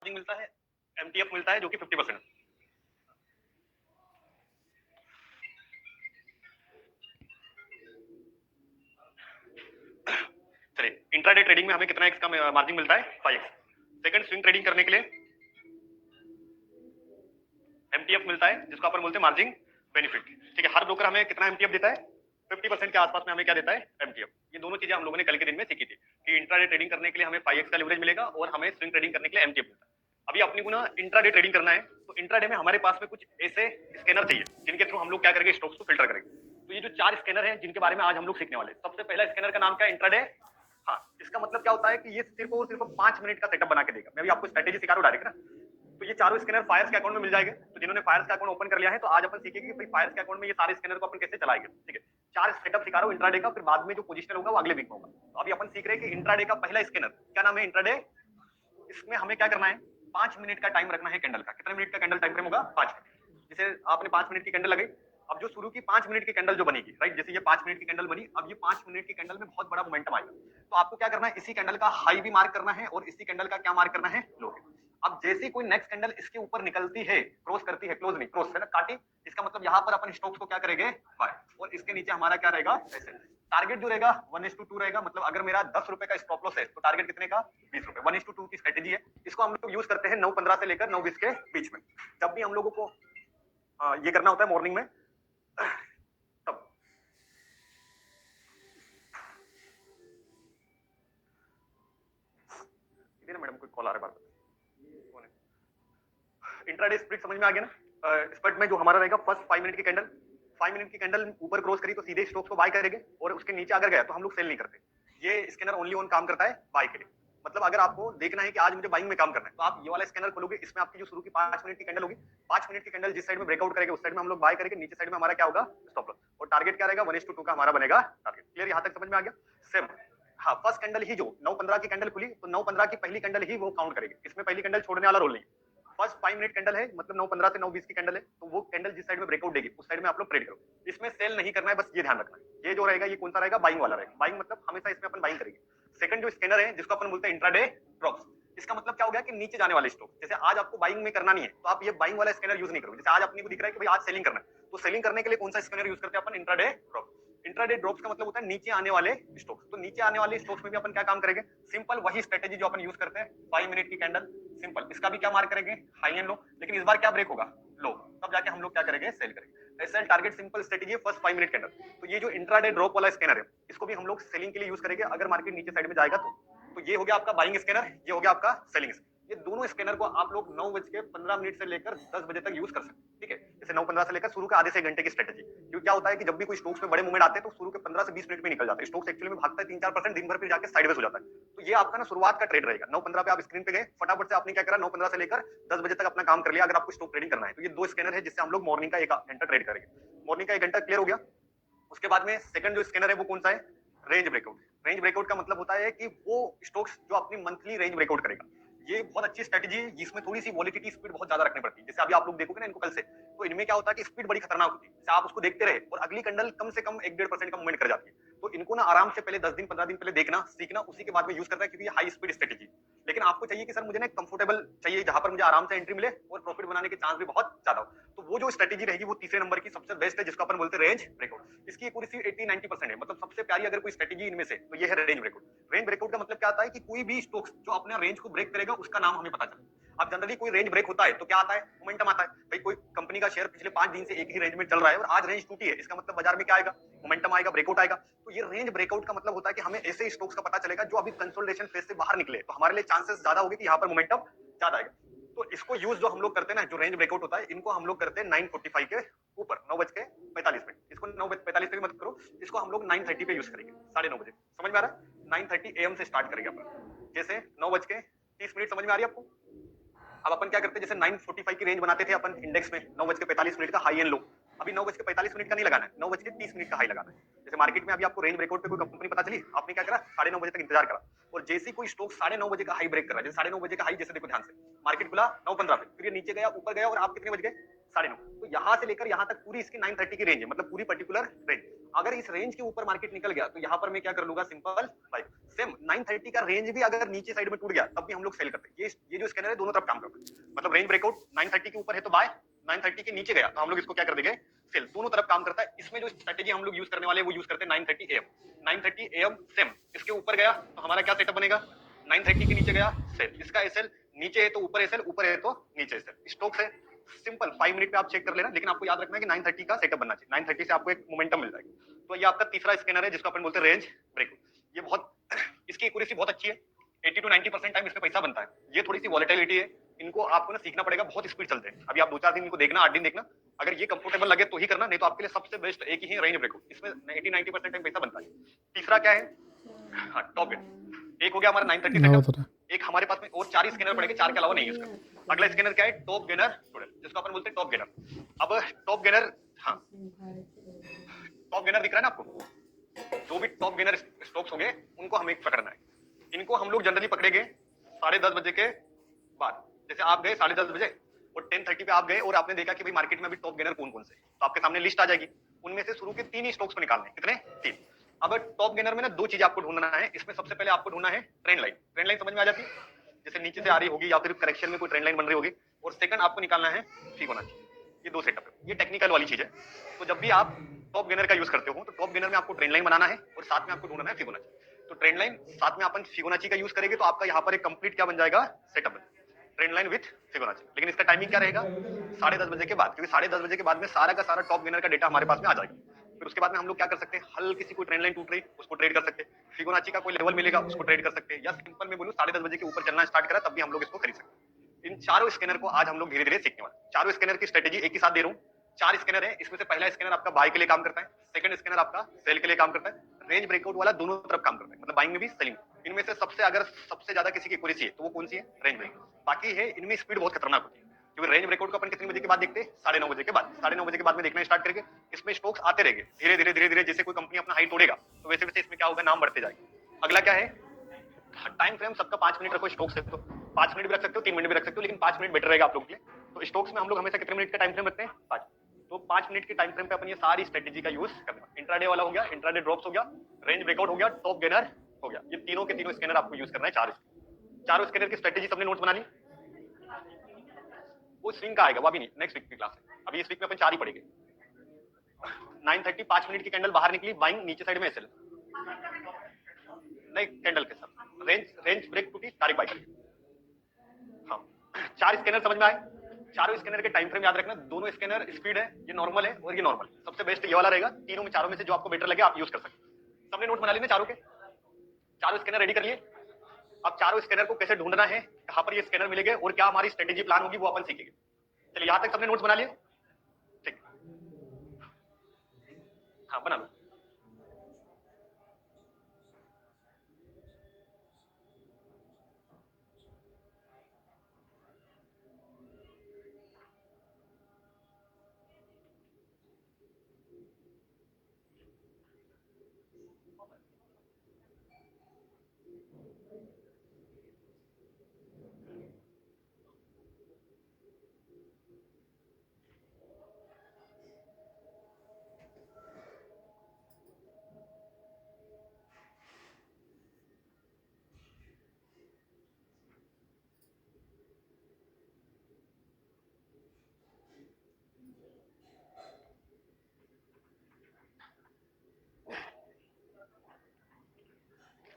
मिलता है, एमटीएफ मिलता है जो कि 50%। चलिए, इंट्राडे ट्रेडिंग में हमें कितना एक्स का मार्जिन मिलता है? 5x। सेकंड, स्विंग ट्रेडिंग करने के लिए एमटीएफ मिलता है जिसको अपन बोलते हैं मार्जिन बेनिफिट। ठीक है, हर ब्रोकर हमें कितना एमटीएफ देता है? 50% के आसपास में हमें क्या देता है? एमटीएफ। ये दोनों चीजें हम लोगों ने कल के दिन में सीखी थी कि इंट्राडे ट्रेडिंग करने के लिए हमें 5x का लेवरेज मिलेगा और हमें स्विंग ट्रेडिंग करने के लिए एमटीएफ मिलता है। अभी अपने को ना इंट्राडे ट्रेडिंग करना है, तो इंट्राडे में हमारे पास में कुछ ऐसे स्कैनर चाहिए जिनके थ्रू हम लोग क्या करेंगे? स्टॉक्स को फिल्टर करेंगे। तो ये जो 4 स्कैनर हैं जिनके बारे में आज हम लोग सीखने वाले हैं। सबसे पहला स्कैनर का नाम क्या है? इंट्राडे। हाँ, इसका मतलब क्या होता है कि ये सिर्फ और सिर्फ 5 मिनट का सेटअप बना के देगा। मैं भी आपको स्ट्रेटेजी सिखा रहा हूं डायरेक्ट ना। तो ये चारों स्कैनर फायर्स के अकाउंट में मिल जाएंगे। तो जिन्होंने फायर्स का अकाउंट ओपन कर लिया है, तो आज अपन सीखेंगे कि भाई फायर्स के अकाउंट में ये सारे स्कैनर को अपन कैसे चलाएंगे। ठीक है, 4 सेटअप सिखा रहा हूं इंट्राडे का, फिर बाद में जो पोजीशनल होगा वो अगले वीक में होगा। तो अभी अपन सीख रहे हैं कि इंट्राडे का पहला स्कैनर क्या नाम है? इंट्राडे। इसमें हमें क्या करना है? 5 मिनट का टाइम रखना है कैंडल का। कितने मिनट का कैंडल टाइम फ्रेम होगा? 5 मिनट। जैसे आपने 5 मिनट की कैंडल लगाई, अब जो शुरू की 5 मिनट की कैंडल जो बनेगी, राइट, जैसे ये 5 मिनट की कैंडल बनी, अब ये 5 मिनट की कैंडल में बहुत बड़ा मोमेंटम आएगा। तो आपको क्या करना है? इसी कैंडल का हाई भी मार्क करना है और इसी कैंडल का क्या मार्क करना है? लो। अब जैसे कोई नेक्स्ट कैंडल इसके ऊपर निकलती है, क्रॉस करती है, क्लोज नहीं, क्रॉस है ना, काटी, इसका मतलब यहाँ पर अपन स्टॉक्स को क्या करेंगे? बाय। और इसके नीचे हमारा क्या रहेगा? ऐसे टारगेट जो रहेगा 1:2 रहेगा। मतलब अगर मेरा 10 रुपए का स्टॉप लॉस है तो टारगेट कितने का? 20 रुपए। 1:2 की स्ट्रेटेजी है। इसको हम लोग यूज करते हैं 9:15 से लेकर 9:20 के बीच में। जब भी हम लोगों को ये करना होता है मॉर्निंग में, तब ना मैडम कोई कॉल आ रहा है, बार इंट्राडे स्प्लिट समझ में आ गया ना? स्प्लिट में जो हमारा रहेगा फर्स्ट 5 मिनट की कैंडल, 5 मिनट की कैंडल ऊपर क्रॉस करी तो सीधे स्टॉक्स को बाय करेंगे, और उसके नीचे अगर गया तो हम लोग सेल नहीं करते। ये स्कैनर ओनली ऑन काम करता है बाय के लिए। मतलब अगर आपको देखना है कि आज मुझे बाइंग में काम करना है, तो आप ये वाला स्कैनर खोलोगे, इसमें आपकी जो शुरू की 5 मिनट की कैंडल होगी, 5 मिनट की कैंडल जिस साइड में ब्रेकआउट करेगा उस साइड में हम लोग बाय करेंगे, नीचे साइड में हमारा क्या होगा? Stop loss. और टारगेट क्या रहेगा? 1:2 का हमारा बनेगा टारगेट। क्लियर? यहां तक समझ में आ गया? सेम। हाँ, फर्स्ट कैंडल ही जो 9:15 की कैंडल खुली, तो 9:15 की पहली कैंडल ही वो काउंट करेगी। इसमें पहली कैंडल छोड़ने वाला रोल नहीं। फर्स्ट 5 मिनट कैंडल है, मतलब 9:15 से 9:20 की कैंडल है, तो वो कैंडल जिस साइड में ब्रेकआउट देगी उस साइड में आप लोग ट्रेड करो। इसमें सेल नहीं करना है, बस ये ध्यान रखना है। ये जो रहेगा ये कौन सा रहेगा? बाइंग वाला रहेगा। बाइंग मतलब हमेशा इसमें अपन बाइंग करेंगे। सेकंड जो स्कैनर है जिसको अपन बोलते हैं इंट्राडे ड्रॉप्स, इसका मतलब क्या हो गया कि नीचे जाने वाले स्टॉक। जैसे आज आपको बाइंग में करना नहीं है तो आप ये बाइंग वाला स्कैनर यूज नहीं करोगे। जैसे आज अपने को दिख रहा है कि भाई आज सेलिंग करना है, तो सेलिंग करने के लिए कौन सा स्कैनर यूज करते हैं अपन? Intraday drop. इंट्राडे ड्रॉप्स का मतलब होता है नीचे आने वाले स्टॉक्स। तो नीचे आने वाले स्टॉक्स में भी अपन क्या काम करेंगे? सिंपल वही स्ट्रेटेजी जो अपन यूज करते हैं, 5 मिनट की कैंडल, सिंपल। इसका भी क्या मार्क करेंगे? High and low. लेकिन इस बार क्या ब्रेक होगा? लो। तब जाके हम लोग क्या करेंगे? सेल करेंगे। सेल टारगेट सिंपल स्ट्रेटेजी है, फर्स्ट 5 मिनट कैंडल। तो ये जो इंट्राडे ड्रॉप वाला स्कैनर है, इसको भी हम लोग सेलिंग के लिए यूज करेंगे अगर मार्केट नीचे साइड में जाएगा तो ये हो गया आपका बाइंग स्कैनर, ये हो गया आपका सेलिंग। ये दोनों स्कैनर को आप लोग 9:15 से लेकर 10 बजे तक यूज कर सकते हैं। ठीक है, जैसे 9:15 से लेकर शुरू के आधे से घंटे की स्ट्रेटेजी। क्योंकि क्या होता है कि जब भी कोई स्टॉक्स में बड़े मूवमेंट आते हैं तो शुरू के 15 से 20 मिनट में निकल जाते हैं। स्टॉक्स एक्चुअली में भागता है 3-4%, दिन भर फिर जाके साइडवेज हो जाता है। तो ये आपका ना शुरुआत का ट्रेड रहेगा। 9:15 पे आप स्क्रीन पे गए, फटाफट से आपने क्या करा? 9:15 से लेकर 10 बजे तक अपना काम कर लिया अगर आपको स्टॉक ट्रेडिंग करना है। तो ये दो स्कैनर है जिससे हम लोग मॉर्निंग का 1 घंटा ट्रेड करेंगे। मॉर्निंग का 1 घंटा क्लियर हो गया। उसके बाद में सेकंड जो स्कैनर है वो कौन सा है? Range breakout. रेंज ब्रेकआउट का मतलब होता है कि वो स्टॉक्स जो अपनी मंथली रेंज ब्रेकआउट करेगा। ये बहुत अच्छी स्ट्रेटजी है जिसमें थोड़ी सी वॉलिडिटी स्पीड बहुत ज्यादा रखनी पड़ती है। जैसे अभी आप लोग देखोगे ना इनको कल से, तो इनमें क्या होता है कि स्पीड बड़ी खतरनाक होती है। जैसे आप उसको देखते रहे और अगली कैंडल कम से कम 1-1.5% का मूवमेंट कर जाती है। तो इनको ना आराम से पहले 10 दिन 15 दिन पहले देखना सीखना, उसी के बाद में यूज करना है, क्योंकि ये हाई स्पीड स्ट्रेटजी। लेकिन आपको चाहिए कि सर मुझे ना कंफर्टेबल चाहिए जहां पर मुझे आराम से एंट्री मिले और प्रॉफिट बनाने के चांस भी बहुत ज्यादा हो। तो वो जो स्ट्रेटजी रहेगी वो तीसरे नंबर की सबसे बेस्ट है, जिसको अपन बोलते हैं रेंज ब्रेकआउट। इसकी पूरी सी 80-90% है, मतलब सबसे प्यारी अगर कोई स्ट्रेटजी इनमें से तो ये है रेंज ब्रेकआउट। रेंज ब्रेकआउट का मतलब क्या आता है कि कोई भी स्टॉक्स जो अपने रेंज को ब्रेक करेगा उसका नाम हमें पता चले। अब जनरली कोई रेंज ब्रेक होता है तो क्या आता है? मोमेंटम आता है। भाई कोई कंपनी का शेयर पिछले 5 दिन से एक ही रेंज में चल रहा है और आज रेंज टूटी है, इसका मतलब बाजार में क्या आएगा? मोमेंटम आएगा, ब्रेकआउट आएगा। तो ये रेंज ब्रेकआउट का मतलब होता है कि हमें ऐसे स्टॉक्स का पता चलेगा जो अभी कंसोलिडेशन फेज से बाहर निकले, तो हमारे लिए चांसेस ज्यादा होंगे कि यहाँ पर मोमेंटम ज्यादा आएगा। तो इसको यूज जो हम लोग करते हैं ना, जो रेंज ब्रेकआउट होता है, इनको हम लोग करते हैं 9:45 के ऊपर, 9:45। इसको 9:45 पे मत करो, इसको हम लोग 9:30 पे यूज करेंगे, 9:30 बजे। समझ में आ रहा है? 9:30 AM से स्टार्ट करेंगे अपन। जैसे 9:30 समझ में आ रही है आपको? अब अपन क्या करते हैं, जैसे 9:45 की रेंज बनाते थे अपन इंडेक्स में, 9:45 का हाई एंड लो। अभी 9:45 का नहीं लगाना है, 9:30 का हाई लगाना है। जैसे मार्केट में अभी आपको रेंज ब्रेकआउट पे कोई कंपनी पता चली, आपने क्या करा? 9:30 बजे तक इंतजार करा, और जैसे कोई स्टॉक 9:30 बजे का हाई ब्रेक कर रहा है, जैसे 9:30 बजे का हाई, जैसे देखो ध्यान से, मार्केट खुला 9:15 पे, फिर ये नीचे गया, ऊपर गया, और आप कितने बज गए? 9:30। तो यहाँ से लेकर यहाँ तक पूरी इसकी 9:30 की रेंज है, मतलब पूरी पर्टिकुलर रेंज। अगर इस रेंज के ऊपर मार्केट निकल गया तो यहाँ पर मैं क्या कर लूंगा? Simple bye. सेम 930 का रेंज भी अगर नीचे साइड में टूट गया तब भी हम लोग सेल करते हैं। ये जो स्कैनर है दोनों तरफ काम करता है। मतलब रेंज ब्रेकआउट 930 के ऊपर है तो बाय, 930 के नीचे गया तो हम लोग इसको क्या कर देंगे, सेल। दोनों तरफ काम करता है। इसमें जो स्ट्रेटेजी हम लोग यूज करने वाले हैं वो यूज करते हैं 930 AM। 930 AM सेम, इसके ऊपर गया तो हमारा क्या सेटअप बनेगा, 930 के नीचे गया सेल, इसका एसएल नीचे है तो ऊपर एसएल, ऊपर है तो नीचे एसएल। स्टॉक्स है सिंपल 5 मिनट पे आप चेक कर लेना, लेकिन आपको याद रखना है कि 930 का सेटअप बनना चाहिए। 930 से आपको एक मोमेंटम मिल जाएगी। तो ये आपका तीसरा स्कैनर है जिसको अपन बोलते हैं रेंज ब्रेकआउट। ये बहुत इसकी एक्यूरेसी बहुत अच्छी है, 80 to 90% टाइम इसमें पैसा बनता है। ये थोड़ी सी वॉलेटिलिटी है, इनको आपको ना सीखना पड़ेगा, बहुत स्पीड चलते हैं। अभी आप 2-4 दिन इनको देखना, 8 दिन देखना, अगर ये कंफर्टेबल लगे तो ही करना, नहीं तो आपके लिए सबसे बेस्ट एक ही है रेंज ब्रेकआउट। इसमें 80-90% टाइम पैसा बनता है। तीसरा क्या है, हाँ टॉप गेनर। एक हो गया हमारा 930 सेटअप, एक हमारे पास में और 4 स्कैनर पड़ेंगे, 4 के अलावा नहीं है इसका। अगला स्कैनर क्या है, टॉप गेनर, जिसको अपन बोलते हैं टॉप गेनर। अब टॉप गेनर, हाँ टॉप गेनर दिख रहा है ना आपको, जो भी टॉप गेनर स्टॉक्स होंगे उनको हमें पकड़ना है। इनको हम लोग जनरली पकड़ेंगे 10:30 बजे के बाद। जैसे आप गए 10:30 बजे और 10:30 पे आप गए और आपने देखा कि भाई मार्केट में अभी टॉप गेनर कौन कौन से, तो आपके सामने लिस्ट आ जाएगी। उनमें से शुरू के 3 ही स्टॉक्स को निकालने हैं। कितने, 3। अब टॉप गेनर में ना 2 चीजें आपको ढूंढना है। इसमें सबसे पहले आपको ढूंढना है ट्रेंड लाइन। ट्रेंड लाइन समझ में आ जाती है, जैसे नीचे से आ रही होगी या फिर करेक्शन में कोई ट्रेंड लाइन बन रही होगी। और सेकंड आपको निकालना है फिबोनाची। ये 2 सेटअप है, ये टेक्निकल वाली चीज है। तो जब भी आप टॉप गेनर का यूज करते हो तो टॉप गेनर में आपको ट्रेंड लाइन बनाना है और साथ में आपको ढूंढना है फिबोनाची। तो ट्रेंड लाइन साथ में अपन फिबोनाची का यूज करेंगे तो आपका यहाँ पर एक कंप्लीट क्या बन जाएगा, सेटअप बन, ट्रेंड लाइन विथ फिबोनाची। लेकिन इसका टाइमिंग क्या रहेगा, 10:30 बजे के बाद, क्योंकि 10:30 बजे के बाद में सारा का सारा टॉप गेनर का डेटा हमारे पास में आ जाएगा। फिर उसके बाद में हम लोग क्या कर सकते हैं, हल्की सी कोई ट्रेंड लाइन टूट रही उसको ट्रेड कर सकते हैं, फिबोनाची का कोई लेवल मिलेगा उसको ट्रेड कर सकते हैं, या सिंपल में बोलूं 10:30 बजे के ऊपर चलना स्टार्ट करा तब भी हम लोग इसको खरीद सकते हैं। इन चारों स्कैनर को आज हम लोग धीरे धीरे सीखने वाले। चारों स्कैनर की स्ट्रेटेजी एक ही साथ दे रहा हूँ। 4 स्कैनर है, इसमें से पहला स्कैनर आपका बाय के लिए काम करता है, सेकंड स्कैनर आपका सेल के लिए काम करता है, रेंज ब्रेकआउट वाला दोनों तरफ काम करता है, मतलब बाइंग में भी सेलिंग। इनमें से सबसे ज्यादा किसी की एक्यूरेसी है तो वो कौन सी है, रेंज ब्रेकआउट। बाकी है इनमें स्पीड बहुत खतरनाक होती है, क्योंकि रेंज ब्रेकआउट को अपन कितने बजे के बाद देखते हैं, 9:30 बजे के बाद। 9:30 बजे के बाद में देखना स्टार्ट करेंगे, इसमें स्टॉक्स आते रहेंगे धीरे धीरे धीरे धीरे। जैसे कोई कंपनी अपना हाई तोड़ेगा तो वैसे वैसे इसमें क्या होगा, नाम बढ़ते जाएगा। अगला क्या है, टाइम फ्रेम सबका 5 मिनट रखो स्टॉक्स है तो 5 मिनट भी रख सकते हो, 3 मिनट भी रख सकते हो, लेकिन 5 मिनट बेटर रहेगा आप लोग के लिए। तो स्टॉक्स में हम लोग हमेशा कितने मिनट का टाइम फ्रेम रखते हैं, 5। तो 5 मिनट के टाइम फ्रेम पे अपन ये सारी स्ट्रेटेजी का यूज करना। इंट्राडे वाला हो गया, इंट्राडे ड्रॉप्स हो गया, रेंज ब्रेकआउट हो गया, टॉप गेनर हो गया। ये तीनों के तीनों स्कैनर आपको यूज करना है। चारों स्कैनर की स्ट्रेटेजी सबने नोट्स बना ली। वो स्विंग का आएगा, वो अभी नहीं, नेक्स्ट वीक की क्लास है। अभी इस वीक में अपन 4 ही पढ़ेंगे। 9:30 5 मिनट की कैंडल बाहर निकली, बाइंग नीचे साइड में एसएल, नहीं कैंडल के साथ रेंज ब्रेक टूटी, डायरेक्ट बाय करिए। हाँ 4 स्कैनर समझ में आए। चारों स्कैनर के टाइम फ्रेम याद रखना। दोनों स्कैनर स्पीड है, ये नॉर्मल है और ये नॉर्मल। सबसे बेस्ट ये वाला रहेगा। तीनों में चारों में से जो आपको बेटर लगे आप यूज कर सकते हैं। सबने नोट बना लिए ना चारों के, चारों स्कैनर रेडी कर लिए। अब चारों स्कैनर को कैसे ढूंढना है, कहां पर ये स्कैनर मिलेंगे और क्या हमारी स्ट्रेटेजी प्लान होगी वो अपन सीखेंगे। चलिए यहां तक सबने नोट्स बना लिए, ठीक, हाँ बना लो।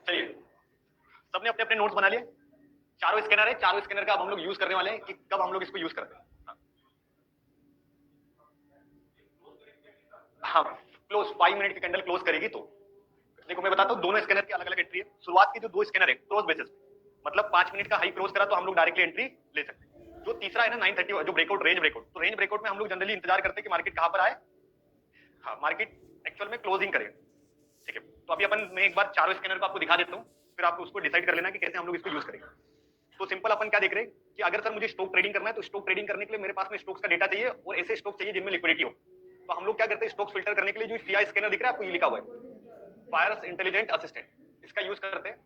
चलिए सबने अपने अपने नोट्स बना लिए। चारों स्कैनर है, चारों स्कैनर का अब हम लोग यूज करने वाले हैं कि कब हम लोग इसको यूज करते हैं। हाँ क्लोज 5 मिनट की कैंडल क्लोज करेगी तो देखो मैं बताता हूँ, दोनों स्कैनर की अलग अलग एंट्री है। शुरुआत की जो 2 स्कैनर है क्लोज बेसिस, मतलब 5 मिनट का हाई क्लोज करा तो हम लोग डायरेक्टली एंट्री ले सकते हैं। जो तीसरा है ना 9:30 जो ब्रेकआउट, रेंज ब्रेकआउट, तो रेंज ब्रेकआउट में हम लोग जनरली इंतजार करते हैं कि मार्केट कहां पर आए, हाँ मार्केट एक्चुअल में क्लोजिंग करे, ठीक है। तो अभी अपन मैं एक बार चारों स्कैनर को आपको दिखा देता हूँ, फिर आप उसको डिसाइड कर लेना कि कैसे हम लोग इसको यूज करेंगे। तो सिंपल अपन क्या देख रहे हैं कि अगर सर मुझे स्टॉक ट्रेडिंग करना है तो स्टॉक ट्रेडिंग करने के लिए मेरे पास में स्टॉक्स का डेटा चाहिए और ऐसे स्टॉक चाहिए जिनमें लिक्विडिटी हो। तो हम लोग क्या करते हैं, स्टॉक्स फिल्टर करने के लिए जो फिया स्कैनर दिख रहा है आपको, ये लिखा हुआ है फायर्स इंटेलिजेंट असिस्टेंट, इसका यूज करते हैं।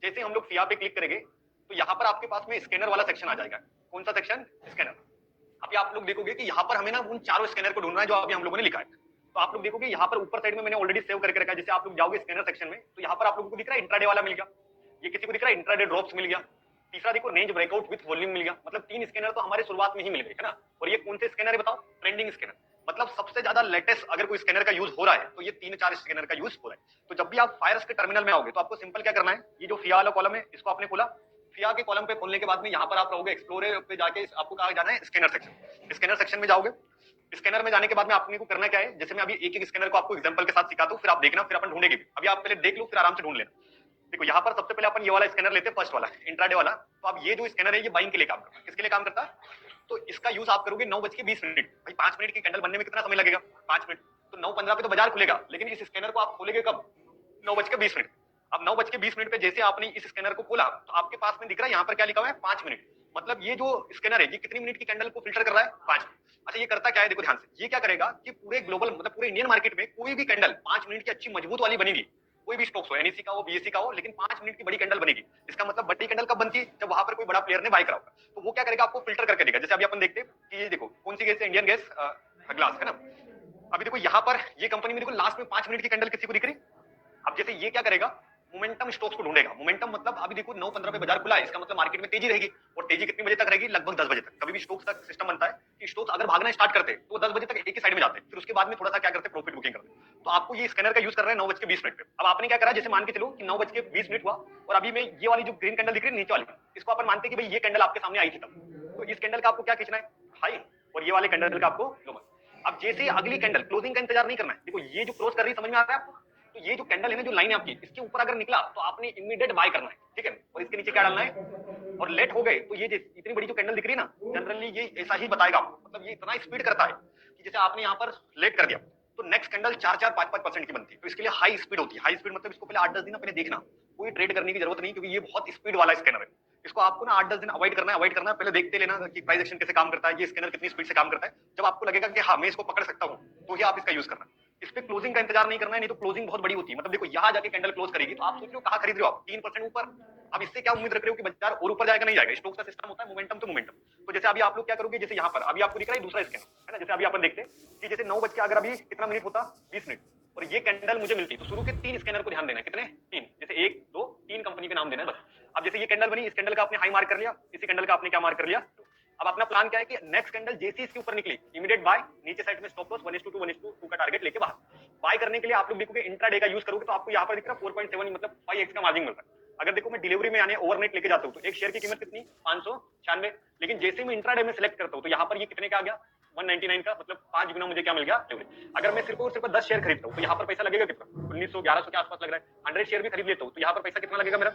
जैसे हम लोग फिया पे क्लिक करेंगे तो यहाँ पर आपके पास में स्कैनर वाला सेक्शन आ जाएगा। कौन सा सेक्शन, स्कैनर। अभी आप लोग देखोगे कि यहाँ पर हमें ना उन चारों स्कैनर को ढूंढना है जो अभी हम लोगों ने लिखा है। तो आप लोग देखोगे यहाँ पर ऊपर साइड में मैंने ऑलरेडी सेव करके रखा है। जैसे आप लोग जाओगे स्कैनर सेक्शन में तो यहाँ पर आप लोगों को दिख रहा है इंट्राडे वाला मिल गया, ये किसी को दिख रहा है इंट्राडे ड्रॉप्स मिल गया। तीसरा देखो रेंज ब्रेकआउट विद वॉल्यूम मिल गया। मतलब 3 स्कैनर तो हमारे शुरुआत में ही मिल गए, है ना। और ये कौन से स्कैनर है बताओ? Trending scanner. मतलब सबसे ज्यादा लेटेस्ट अगर कोई स्कैनर का यूज हो रहा है तो ये 3-4 स्कैनर का यूज हो रहा है। तो जब भी आप फायर्स के टर्मिनल में आओगे तो आपको सिंपल क्या करना है, ये जो फिया वाला कॉलम है इसको आपने खोला। फिया के कॉलम पे खोलने के बाद में यहाँ पर आप रहोगे एक्सप्लोरर पे जाके आपको कहा जाना है स्कैनर सेक्शन। स्कैनर सेक्शन में जाओगे। स्कैनर में जाने के बाद में आपने को करना क्या है, जैसे मैं अभी एक एक स्कैनर को आपको एग्जांपल के साथ सिखाता हूँ, फिर आप देखना, फिर अपन ढूंढेंगे भी। अभी आप पहले देख लो, फिर आराम से ढूंढ लेना। देखो यहाँ पर सबसे पहले अपन ये वाला स्कैनर लेते हैं, फर्स्ट वाला इंट्राडे वाला। तो अब ये जो स्कैनर है ये बाइंग के लिए काम करता है। किसके लिए काम करता है? तो इसका यूज आप करोगे 9:20। भाई 5 मिनट की कैंडल बनने में कितना समय लगेगा? 5 मिनट। तो 9:15 पे तो बाजार खुलेगा, लेकिन इस स्कैनर को आप खोलेंगे कब? 9:20। अब 9:20 पे जैसे आपने इस स्कैनर को खोला तो आपके पास में दिख रहा है यहाँ पर क्या लिखा हुआ है? 5 मिनट। मतलब ये जो स्कैनर है ये कितनी मिनट की कैंडल को फिल्टर कर रहा है? 5 मिनट। अच्छा ये करता क्या है, देखो ध्यान से। ये क्या करेगा कि पूरे ग्लोबल मतलब पूरे इंडियन मार्केट में कोई भी कैंडल 5 मिनट की अच्छी मजबूत वाली बनेगी, कोई भी स्टॉक्स हो, एनएससी का हो, बीएससी का हो, लेकिन 5 मिनट की बड़ी कैंडल बनेगी। इसका मतलब बड़ी कैंडल कब बनती है? जब वहां पर कोई बड़ा प्लेयर ने बाय करा होगा। तो वो क्या करेगा, आपको फिल्टर करके देगा। जैसे अभी अपन देखते हैं कि ये देखो कौन सी गैस है, इंडियन गैस ग्लास, है ना। अभी देखो यहाँ पर ये कंपनी में देखो लास्ट में 5 मिनट की कैंडल किसी को दिख रही। अब जैसे ये क्या करेगा, मोमेंटम स्टॉक्स को ढूंढेगा। मोमेंटम मतलब अभी देखो 9:15 पे बाजार खुला है, इसका मतलब मार्केट में तेजी रहेगी। और तेजी कितनी बजे तक रहेगी? लगभग 10 बजे तक। कभी भी स्टॉक्स का सिस्टम बनता है कि स्टॉक्स अगर भागना स्टार्ट करते हैं तो 10 बजे तक एक ही साइड में जाते हैं, फिर उसके बाद में थोड़ा सा क्या करते हैं, प्रॉफिट बुकिंग करते हैं। तो आपको ये स्कैनर का यूज कर रहे हैं 9:20 पे। अब आपने क्या करा, जैसे मान के चलो कि 9:20 हुआ और अभी में ये वाली जो ग्रीन कैंडल दिख रही है नीचे वाली, इसको अपन मानते हैं कि भाई ये कैंडल आपके सामने आई थी तब। तो इस कैंडल का आपको क्या खींचना है? हाई। और ये वाले कैंडल का आपको लो। अब जैसे अगली कैंडल क्लोजिंग का इंतजार नहीं करना है। देखो ये जो क्रॉस कर रही है, समझ में आ रहा है आपको? तो ये जो कैंडल है ना, जो लाइन है आपकी, इसके ऊपर अगर निकला तो आपने इमीडिएट बाय करना है, ठीक है। और इसके नीचे क्या डालना है, और लेट हो गए तो ये इतनी बड़ी जो कैंडल दिख रही है ना, जनरली ये ऐसा ही बताएगा आपको। मतलब ये इतना स्पीड करता है कि जैसे आपने यहाँ पर लेट कर दिया तो नेक्स्ट कैंडल 4-4, 5-5% की बनती है। तो इसके लिए हाई स्पीड होती है। हाई स्पीड मतलब इसको पहले 8-10 दिन पहले देखना, कोई ट्रेड करने की जरूरत नहीं, क्योंकि ये बहुत स्पीड वाला स्कैनर है। इसको आपको ना 8-10 दिन अवॉइड करना है, पहले देखते लेना कि प्राइस एक्शन कैसे काम करता है, ये स्कैनर कितनी स्पीड से काम करता है। जब आपको लगेगा कि हाँ मैं इसको पकड़ सकता हूँ तो ही आप इसका यूज करना। इस पे क्लोजिंग का इंतजार नहीं करना है, नहीं तो क्लोजिंग बहुत बड़ी होती है। मतलब देखो यहाँ जाके कैंडल क्लोज करेगी तो आप सोच रहे हो कहाँ खरीद रहे हो आप? 3% ऊपर। अब इससे क्या उम्मीद रख रहे हो कि बाजार और ऊपर जाएगा? नहीं जाएगा। स्टॉक्स का सिस्टम होता है मोमेंटम तो मोमेंटम। तो जैसे अभी आप लोग क्या करोगे, जैसे यहाँ पर अभी आपको दिख रहा है दूसरा स्कैनर, है ना। जैसे अभी अपन देखते हैं कि जैसे 9 बज के अगर अभी कितना मिनट होता, 20 मिनट, और ये कैंडल मुझे मिलती, तो शुरू के 3 स्कैनर को ध्यान देना है। कितने? 3। जैसे 1 2 3 कंपनी के नाम देना है बस। अब जैसे ये कैंडल बनी, इस कैंडल का आपने हाई मार्क कर लिया, इसी कैंडल का आपने क्या मार्क कर लिया। अब अपना प्लान क्या है कि नेक्स्ट कैंडल जैसे इसके ऊपर निकली इमीडिएट बाय, नीचे साइड में स्टॉप लॉस 1:2 1:2 का टारगेट लेके बाहर। बाय करने के लिए आप लोग देखोगे इंट्राडे का यूज करोगे तो आपको यहाँ पर दिख रहा है 4.7 मतलब 5x का मार्जिन मिल रहा है। अगर देखो मैं डिलीवरी में यानी ओवरनाइट लेके जाता हूँ तो एक शेयर की कीमत कितनी? 596। लेकिन जैसे मैं इंट्राडे में सिलेक्ट करता हूँ तो यहाँ पर ये कितने का आ गया? 199 का। मतलब 5 गुना मुझे क्या मिल गया? डिलीवरी। अगर मैं सिर्फ और सिर्फ 10 शेयर खरीदता हूँ तो यहाँ पर पैसा लगेगा कितना? 1900-1100 के आसपास लग रहा है। 100 शेयर भी खरीद लेता हूँ तो यहाँ पर पैसा कितना लगेगा मेरा?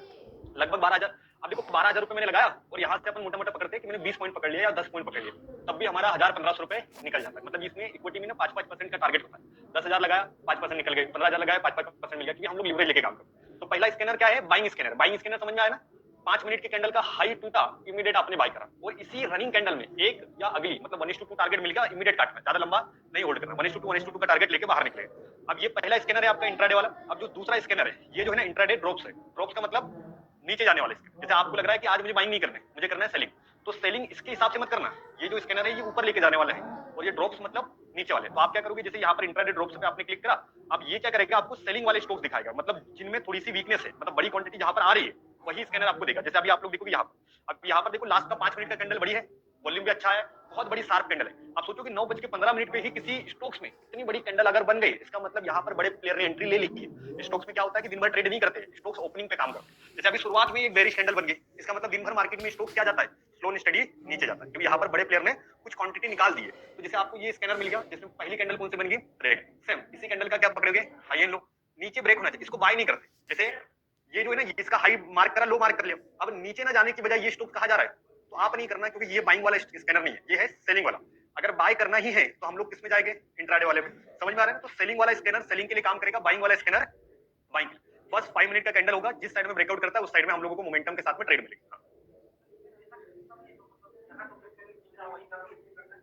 लगभग 12,000। अब देखो 12,000 रुपए मैंने लगाया और यहाँ से अपन मोटा मोटा पकड़ते हैं कि मैंने 20 पॉइंट पकड़ लिया या 10 पॉइंट पकड़ लिया, तब भी हमारा 1,000-1,500 रुपए निकल जाता है। मतलब इसमें इक्विटी में ना 5-5% का टारगेट होता है। 10,000 लगाया 5% निकल गए, 15,000 लगाया 5-5% मिल गया, क्योंकि हम लोग लिवरेज लेके काम करते हैं। तो पहला स्कैनर क्या है? Buying scanner. बाइंग स्कैनर समझ में आया ना? 5 मिनट की कैंडल का हाई टूटा, इमीडिएट आपने बाय करा, और इसी रनिंग कैंडल में एक या अगली मतलब 1:2 टारगेट मिल गया, इमीडिएट काटना, ज्यादा लंबा नहीं होल्ड करना। 1:2 का टारगेट लेके बाहर निकले। अब ये पहला स्कैनर है आपका इंट्राडे वाला। अब जो दूसरा स्कैनर है ये जो है ना इंट्राडे ड्रॉप्स है। ड्रॉप्स का मतलब नीचे जाने वाले स्कैनर। जैसे आपको लग रहा है कि आज मुझे बाइंग नहीं करना है, मुझे करना है सेलिंग, तो सेलिंग इसके हिसाब से मत करना। ये जो स्कैनर है ये ऊपर लेके जाने वाला है, और ये ड्रॉप्स मतलब नीचे वाले। तो आप क्या करोगे, जैसे यहाँ पर इंट्राडे ड्रॉप्स पे आपने क्लिक करा, अब ये क्या करेगा, आपको सेलिंग वाले स्टॉक्स दिखाएगा, मतलब जिनमें थोड़ी सी वीकनेस है, मतलब बड़ी क्वांटिटी जहां पर आ रही है वही स्कैनर आपको देगा। जैसे अभी आप लोग देखोगे यहाँ पर, अब यहाँ पर देखो लास्ट का 5 मिनट का कैंडल बड़ी है, वॉल्यूम भी अच्छा है, बहुत बड़ी शार्प कैंडल है। आप सोचो कि 9:15 पे ही किसी स्टॉक्स में इतनी बड़ी कैंडल अगर बन गई, इसका मतलब यहाँ पर बड़े प्लेयर ने एंट्री ले ली है। स्टॉक्स में क्या होता है कि दिन भर ट्रेड नहीं करते, स्टॉक्स ओपनिंग पे काम करते हैं। जैसे अभी शुरुआत में एक बेरिश कैंडल बन गई, इसका मतलब दिन भर मार्केट में स्टॉक्स क्या जाता है, स्लो एंड स्टडी नीचे जाता है, क्योंकि यहाँ पर बड़े प्लेयर ने कुछ क्वांटिटी निकाल दी है। तो जैसे आपको ये स्कैनर मिल गया, जिसमें पहली कैंडल कौन सी बन गई, रेड, सेम इसी कैंडल का क्या पकड़ोगे, हाई एंड लो, नीचे ब्रेक होना चाहिए, इसको बाय नहीं करते। जैसे ये जो है ना, इसका हाई मार्क करा, लो मार्क कर लिया, अब नीचे ना जाने की बजाय ये स्टॉक कहा जा रहा है, तो आप नहीं करना, क्योंकि ये बाइंग वाला स्कैनर नहीं है, ये है सेलिंग वाला। अगर बाय करना ही है तो हम लोग किसमें जाएंगे, इंट्राडे वाले में। समझ में आ रहा है? तो सेलिंग वाला स्कैनर सेलिंग के लिए काम करेगा, बाइंग वाला स्कैनर बाइंग। फर्स्ट 5 मिनट का कैंडल होगा, जिस साइड में ब्रेकआउट करता है उस साइड में हम लोगों को मोमेंटम के साथ में ट्रेड मिलेगा।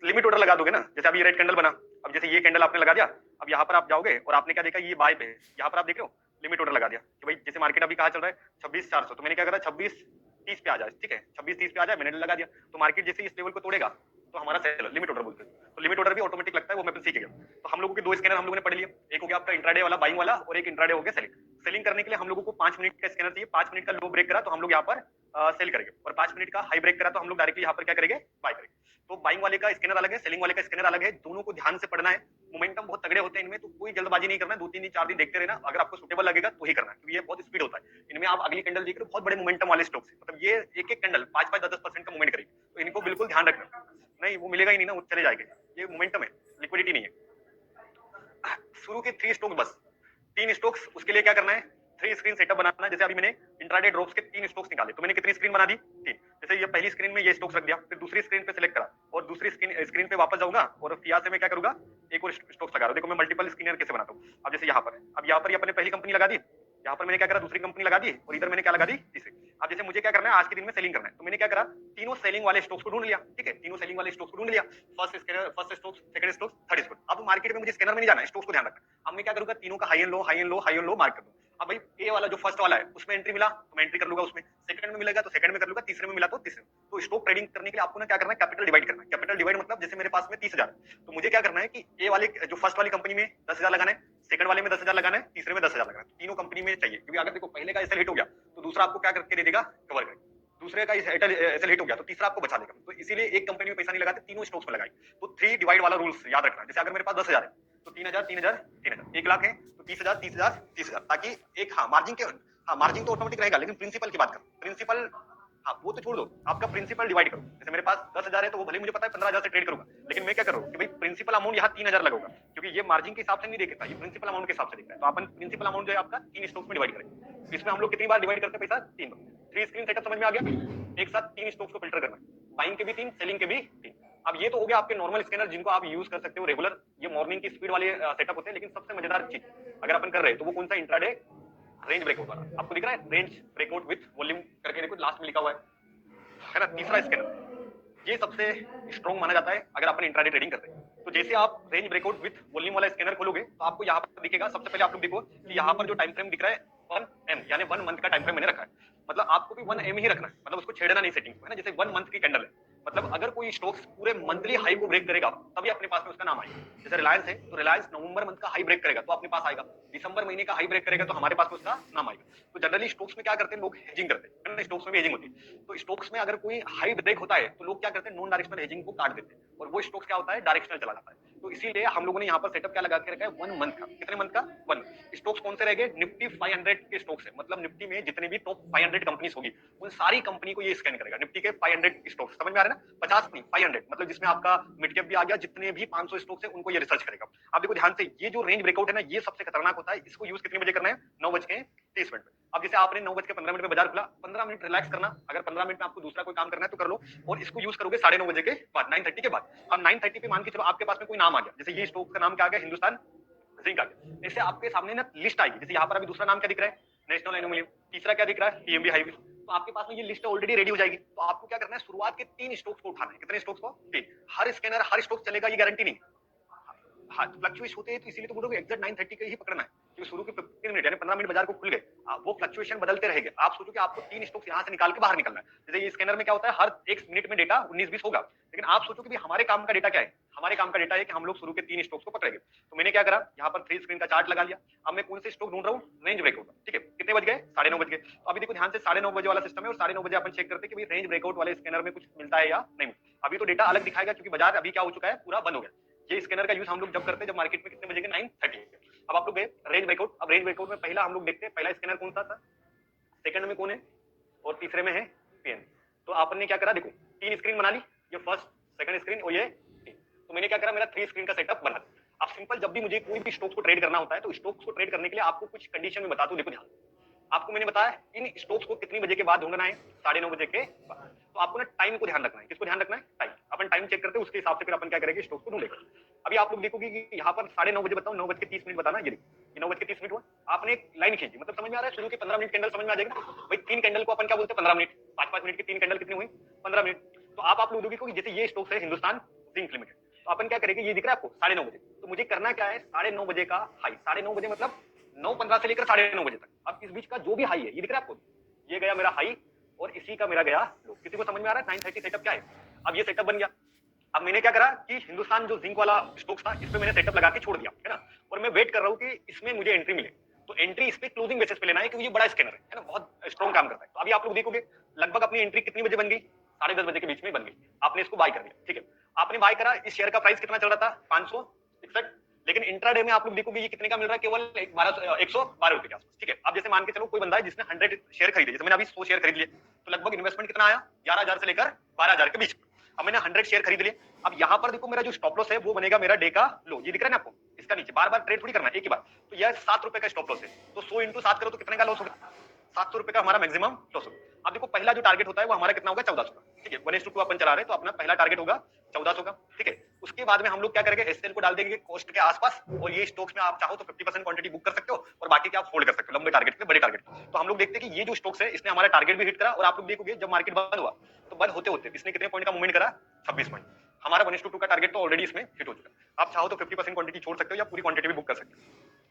लिमिट ऑर्डर लगा दोगे ना, जैसे अभी रेड कैंडल बना, अब जैसे ये कैंडल आपने लगा दिया, अब यहाँ पर आप जाओगे और आपने क्या देखा, ये बाय पे है, यहाँ पर आप देख रहे हो लिमिट ऑर्डर लगा दिया कि भाई जैसे मार्केट अभी कहाँ चल रहा है 26,400, तो मैंने क्या करा 26:30 पे आ जाए, ठीक है 26:30 पे आ जाए, मैंने लगा दिया। तो मार्केट जैसे इस लेवल को तोड़ेगा तो हमारा सेल लिमिट ऑर्डर बोलते हैं। तो लिमिट ऑर्डर भी ऑटोमेटिक लगता है, वो मैं सीख गया। तो हम लोगों के 2 स्कैनर हम लोगों ने पढ़ लिया, एक हो गया आपका इंट्राडे वाला बाइंग वाला, और एक इंट्राडे हो गया सेलिंग। सेलिंग करने के लिए हम लोगों को 5 मिनट का स्कैनर चाहिए, 5 मिनट का लो ब्रेक करा तो हम लोग यहाँ पर सेल करेंगे, और 5 मिनट का हाई ब्रेक करा तो हम लोग डायरेक्टली यहाँ पर क्या करेंगे, बाय करेंगे। तो बाइंग वाले का स्कैनर अलग है, सेलिंग वाले का स्कैनर अलग है, दोनों को ध्यान से पढ़ना है। मोमेंटम बहुत तगड़े होते हैं इनमें, तो कोई जल्दबाजी नहीं करना है, 2-3 दिन 4 दिन देखते रहना, अगर आपको सुटेबल लगेगा तो ही करना है, क्योंकि ये बहुत स्पीड होता है इनमें। आप अगली कैंडल देख रहे हो, बहुत बड़े मोमेंटम वाले स्टॉक्स है, मतलब ये एक एक कैंडल 5-5 10-10% का मूवमेंट करेगी, तो इनको बिल्कुल ध्यान रखना। नहीं वो मिलेगा ही नहीं ना, वो चले जाएंगे, ये मोमेंटम है, लिक्विडिटी नहीं है। शुरू के 3 स्टॉक्स बस, 3 स्टॉक्स, उसके लिए क्या करना है, 3 स्क्रीन सेटअप बनाना है। जैसे अभी मैंने इंट्राडे ड्रॉप्स के 3 स्टॉक्स निकाले, तो मैंने कितनी स्क्रीन बना दी, 3। जैसे ये पहली स्क्रीन में ये स्टॉक्स रख दिया, फिर दूसरी स्क्रीन पे सिलेक्ट करा, और दूसरी स्क्रीन पे वापस जाऊंगा, और यहाँ से मैं क्या करूंगा, एक और स्टॉक्स लगा रहा हूं। देखो मैं मल्टीपल स्क्रीनर कैसे बनाता हूँ। अब जैसे यहाँ पर, अब यहाँ पर अपने पहली कंपनी लगा दी, यहाँ पर मैंने क्या करा, दूसरी कंपनी लगा दी, और इधर मैंने क्या लगा दी, तीसरी। अब जैसे मुझे क्या करना है, आज के दिन में सेलिंग करना है, तो मैंने क्या करा, तीनों सेलिंग वाले स्टॉक्स को ढूंढ लिया, ठीक है, तीनों सेलिंग वाले स्टॉक्स को ढूंढ लिया, first stock, second stock, third stock. अब मार्केट में मुझे स्कैनर में नहीं जाना है, स्टॉक्स को ध्यान रखना। अब मैं क्या करूंगा, तीनों का high and low, high and low, high and low mark कर दूं। अब भाई ए वाला जो फर्स्ट वाला है उसमें एंट्री मिला तो मैं एंट्री कर लूंगा उसमें, सेकंड में मिलेगा तो सेकंड में कर लूंगा, तीसरे में मिला तो तीसरे में। तो स्टॉक ट्रेडिंग करने के लिए आपको ना क्या करना है, कैपिटल डिवाइड करना है। कैपिटल डिवाइड मतलब जैसे मेरे पास में 30,000 है, तो मुझे क्या करना है कि ए वाले जो फर्स्ट वाली कंपनी में 10,000 लगाना है, सेकंड वाले में 10,000 लगाना है, तीसरे में 10,000 लगाना है, तीनों कंपनी में चाहिए। क्योंकि अगर देखो पहले का एसएल हिट हो गया तो दूसरा आपको क्या करके दे देगा, कवर करेगा। दूसरे का एसएल हिट हो गया तो तीसरा आपको बचा देगा। तो इसीलिए एक कंपनी में पैसा नहीं लगाते, तीनों स्टॉक्स में लगाई। तो 3 डिवाइड वाला रूल्स याद रखना। जैसे अगर मेरे पास 10,000 है तो 3,000 3,000 3,000, 1 लाख है तो 30,000 30,000 30,000, ताकि एक मार्जिन तो ऑटोमेटिक रहेगा, लेकिन प्रिंसिपल की बात करो, प्रिंसिपल वो तो छोड़ दो, आपका प्रिंसिपल डिवाइड करो। जैसे मेरे पास 10,000 है तो वो भले मुझे पता है 15,000 से ट्रेड करूंगा, लेकिन मैं क्या करूँ कि भाई प्रिंसिपल अमाउंट यहाँ 3,000 लगेगा, क्योंकि ये मार्जिन के हिसाब से नहीं देखता, ये प्रिंसिपल अमाउंट के हिसाब से देखता है। तो अपन प्रिंसिपल अमाउंट जो है आपका 3 स्टॉक्स में डिवाइड करेंगे। इसमें हम लोग कितनी बार डिवाइड करते हैं पैसा, 3 बार। 3 स्क्रीन सेटअप समझ में आ गया, एक साथ 3 स्टॉक्स को फिल्टर करना, बाइंग के भी 3, सेलिंग के भी 3। अब ये तो हो गया आपके नॉर्मल स्कैनर जिनको आप यूज कर सकते हो रेगुलर, ये मॉर्निंग की स्पीड वाले सेटअप होते हैं। लेकिन सबसे मजेदार चीज अगर अपन कर रहे हैं तो वो कौन सा, इंट्राडे रेंज ब्रेकआउट वाला। आपको दिख रहा है रेंज ब्रेकआउट विद वॉल्यूम करके, देखो लास्ट में लिखा हुआ है ना, तीसरा स्कैनर। ये सबसे स्ट्रॉन्ग माना जाता है अगर अपन इंट्राडे ट्रेडिंग करते हैं। तो जैसे आप रेंज ब्रेकआउट विद वॉल्यूम वाला स्कैनर खोलोगे तो आपको यहाँ पर दिखेगा, सबसे पहले आप लोग देखो कि यहाँ पर जो टाइम फ्रेम दिख रहा है 1M, यानी 1 मंथ का टाइम फ्रेम मैंने रखा है। मतलब आपको भी 1M ही रखना है, मतलब उसको छेड़ना नहीं सेटिंग को, है ना। जैसे 1 मंथ की कैंडल है, मतलब अगर कोई स्टॉक्स पूरे मंथली हाई को ब्रेक करेगा तभी अपने पास में उसका नाम आएगा। जैसे रिलायंस है तो रिलायंस नवंबर मंथ का हाई ब्रेक करेगा तो अपने पास आएगा, दिसंबर महीने का हाई ब्रेक करेगा तो हमारे पास में उसका नाम आएगा। तो जनरली स्टॉक्स में क्या करते हैं लोग, हेजिंग करते हैं, स्टॉक्स में भी हेजिंग होती है। तो स्टॉक्स में अगर कोई हाई ब्रेक होता है तो लोग क्या करते हैं, नॉन डायरेक्शनल हेजिंग को काट देते हैं, और वो स्टॉक्स क्या होता है, डायरेक्शनल चला जाता है। तो इसीलिए हम लोगों ने यहाँ पर सेटअप क्या लगा के रखा है, 1 मंथ का। कितने मंथ का, 1। स्टॉक्स कौन से रह गए, निफ्टी 500 के स्टॉक्स है, मतलब निफ्टी में जितने भी टॉप 500 कंपनीज होगी उन सारी कंपनी को ये स्कैन करेगा। निफ्टी के 500 स्टॉक्स, समझ में आ रहा है ना, 50 नहीं 500, मतलब जिसमें आपका मिड कैप भी आ गया, जितने भी 500 स्टॉक्स है उनको ये रिसर्च करेगा। आप देखो ध्यान से, ये जो रेंज ब्रेकआउट है ना, ये सबसे खतरनाक होता है। इसको यूज कितने बजे करना है, 9:30 में। अब जैसे आपने 9:15 में बाजार खुला, 15 मिनट रिलैक्स करना, अगर 15 मिनट में आपको दूसरा कोई काम करना है तो कर लो, और इसको यूज करोगे 9:30 बजे के बाद, 9:30 के बाद। अब 9:30 पे मान के चलो आपके पास में कोई नाम आ गया, जैसे ये स्टॉक का नाम क्या आ गया, हिंदुस्तान जिंक आ गया। इससे आपके सामने ना लिस्ट आएगी, जैसे यहाँ पर अभी दूसरा नाम क्या दिख रहा है, नेशनल एल्यूमिनियम, तीसरा क्या दिख रहा है, पीएनबी हाईवे। तो आपके पास में ये लिस्ट ऑलरेडी रेडी हो जाएगी। तो आपको क्या करना है, शुरुआत के 3 स्टॉक्स को उठाना है। कितने स्टॉक्स को, 3। हर स्कैनर हर स्टॉक चलेगा ये गारंटी नहीं, हाँ फ्लक्चुएट होते हैं, तो इसीलिए तो बोलोगे एग्जैक्ट 9:30 के ही पकड़ना है, क्योंकि शुरू के 15 मिनट यानी 15 मिनट बाजार को खुल गए, वो फ्लक्चुएशन बदलते रहेंगे। आप सोचो कि आपको 3 स्टॉक्स यहाँ से निकाल के बाहर निकलना है। जैसे ये स्कैनर में क्या होता है, हर 1 मिनट में डेटा 19-20 होगा, लेकिन आप सोचो कि हमारे काम का डेटा क्या है, हमारे काम का डेटा है कि हम लोग शुरू के 3 स्टॉक्स को पकड़ेंगे। तो मैंने क्या करा, यहाँ पर 3 स्क्रीन का चार्ट लगा लिया। अब मैं कौन से स्टॉक ढूंढ रहा हूँ, रेंज ब्रेकआउट, ठीक है। कितने बज गए, 9:30 बज गए। तो अभी देखो ध्यान से, 9:30 बजे वाला सिस्टम है, और 9:30 बजे अपन चेक करते हैं कि भाई रेंज ब्रेकआउट वाले स्कैनर में कुछ मिलता है या नहीं। अभी तो डेटा अलग दिखाएगा, क्योंकि बाजार अभी क्या हो चुका है, पूरा बंद हो गया। ये स्कैनर का यूज हम लोग जब करते हैं जब मार्केट में कितने बजे के, 9:30। अब आप लोग गए रेंज ब्रेकआउट। अब रेंज ब्रेकआउट में पहला हम लोग देखते हैं, पहला स्कैनर कौन सा था, सेकंड में कौन है, और तीसरे में है पीएन। तो आपने क्या करा, देखो 3 स्क्रीन बना ली, ये फर्स्ट सेकंड स्क्रीन और ये 3। तो मैंने क्या करा, मेरा 3 स्क्रीन का सेटअप बना। अब सिंपल, जब भी मुझे कोई भी स्टॉक्स को ट्रेड करना होता है तो स्टॉक्स को ट्रेड करने के लिए आपको कुछ कंडीशन में बता दूं। देखो ध्यान, आपको मैंने बताया इन स्टॉक्स को कितनी बजे के बाद ढूंढना है, 9:30 बजे के बाद। तो आपको ना टाइम को ध्यान रखना है। किसको ध्यान रखना है, टाइम। अपन टाइम चेक करते हैं, उसके हिसाब से फिर अपन क्या करेंगे, स्टॉक्स को ढूंढेंगे। अभी आप लोग देखोगे कि यहाँ पर 9:30 बजे बताओ, 9:30 बताना, ये 9:30 हुआ। आपने एक लाइन खींची, मतलब समझ में आ रहा है, शुरू के 15 मिनट कैंडल समझ में आ जाएगा भाई। 3 कैंडल को अपन क्या बोलते हैं, 15 मिनट, 5-5 मिनट की 3 कैंडल कितनी हुई, 15 मिनट। तो आप लोग देखोगे जैसे ये स्टॉक्स है हिंदुस्तान जिंक लिमिटेड, तो अपन क्या करेंगे, ये दिख रहा है आपको 9:30 बजे। तो मुझे करना क्या है, 9:30 बजे का हाई, 9:30 बजे मतलब 9:15 से लेकर 9:30 बजे तक। अब इस बीच का जो भी हाई है, ये दिख रहा है आपको, ये गया मेरा हाई और इसी का मेरा गया लो। किसी को समझ में आ रहा है 9:30 सेटअप क्या है। अब ये सेटअप बन गया। अब मैंने क्या करा कि हिंदुस्तान जो जिंक वाला स्टॉक्स था, इस पे मैंने सेटअप लगा के छोड़ दिया, है ना। और मैं वेट कर रहा हूँ कि इसमें मुझे एंट्री मिले। तो एंट्री इस पे क्लोजिंग बेसिस पे लेना है क्योंकि ये बड़ा स्कैनर है ना, बहुत स्ट्रॉन्ग काम करता है। तो अभी आप लोग देखोगे लगभग अपनी एंट्री कितनी बजे बन गई, 10:30 बजे के बीच में बन गई। आपने इसको बाय कर दिया, ठीक है, आपने बाय करा। इस शेयर का प्राइस कितना चल रहा था, 561, लेकिन इंट्राडे में आप लोग देखोगे ये कितने का मिल रहा है, केवल 112 रुपए के आसपास, ठीक है। अब जैसे मान के चलो कोई बंदा है जिसने 100 शेयर खरीदे, जैसे मैंने अभी 100 शेयर खरीद लिए, तो लगभग इन्वेस्टमेंट कितना आया, 11,000 से लेकर 12,000 के बीच। अब मैंने 100 शेयर खरीद लिए। अब यहाँ पर देखो मेरा जो स्टॉप लॉस है वो बनेगा मेरा डे का लो, ये दिख रहा है ना आपको, इसका नीचे बार बार ट्रेड थोड़ी करना है, एक ही बार। तो यह 7 रुपए का स्टॉप लॉस है, तो 100 इंटू 7 करो तो कितने का लॉस होगा, 700 रुपए का हमारा मैक्सिमम लॉस होगा। अब देखो पहला जो टारगेट होता है वो हमारा कितना होगा, 1400 का, ठीक है। 1:2 अपन चला रहे हैं तो अपना पहला टारगेट होगा 1400 का, ठीक है। उसके बाद में हम लोग क्या करेंगे, एसएल को डाल देंगे कॉस्ट के आसपास, और ये स्टॉक्स में आप चाहो तो 50% क्वांटिटी बुक कर सकते हो और बाकी के आप होल्ड कर सकते हो लंबे टारगेट के, बड़े टारगेट। तो हम लोग देखते हैं कि ये जो स्टॉक्स है इसने हमारा टारगेट भी हिट करा, और आप लोग देखोगे जब मार्केट बंद हुआ तो बंद होते होते इसने कितने पॉइंट का मूवमेंट करा, 26 पॉइंट। हमारा 1:2 का टारगेट तो ऑलरेडी इसमें हिट हो चुका है। आप चाहो तो 50% क्वांटिटी छोड़ सकते हो या पूरी क्वांटिटी भी बुक कर सकते हो।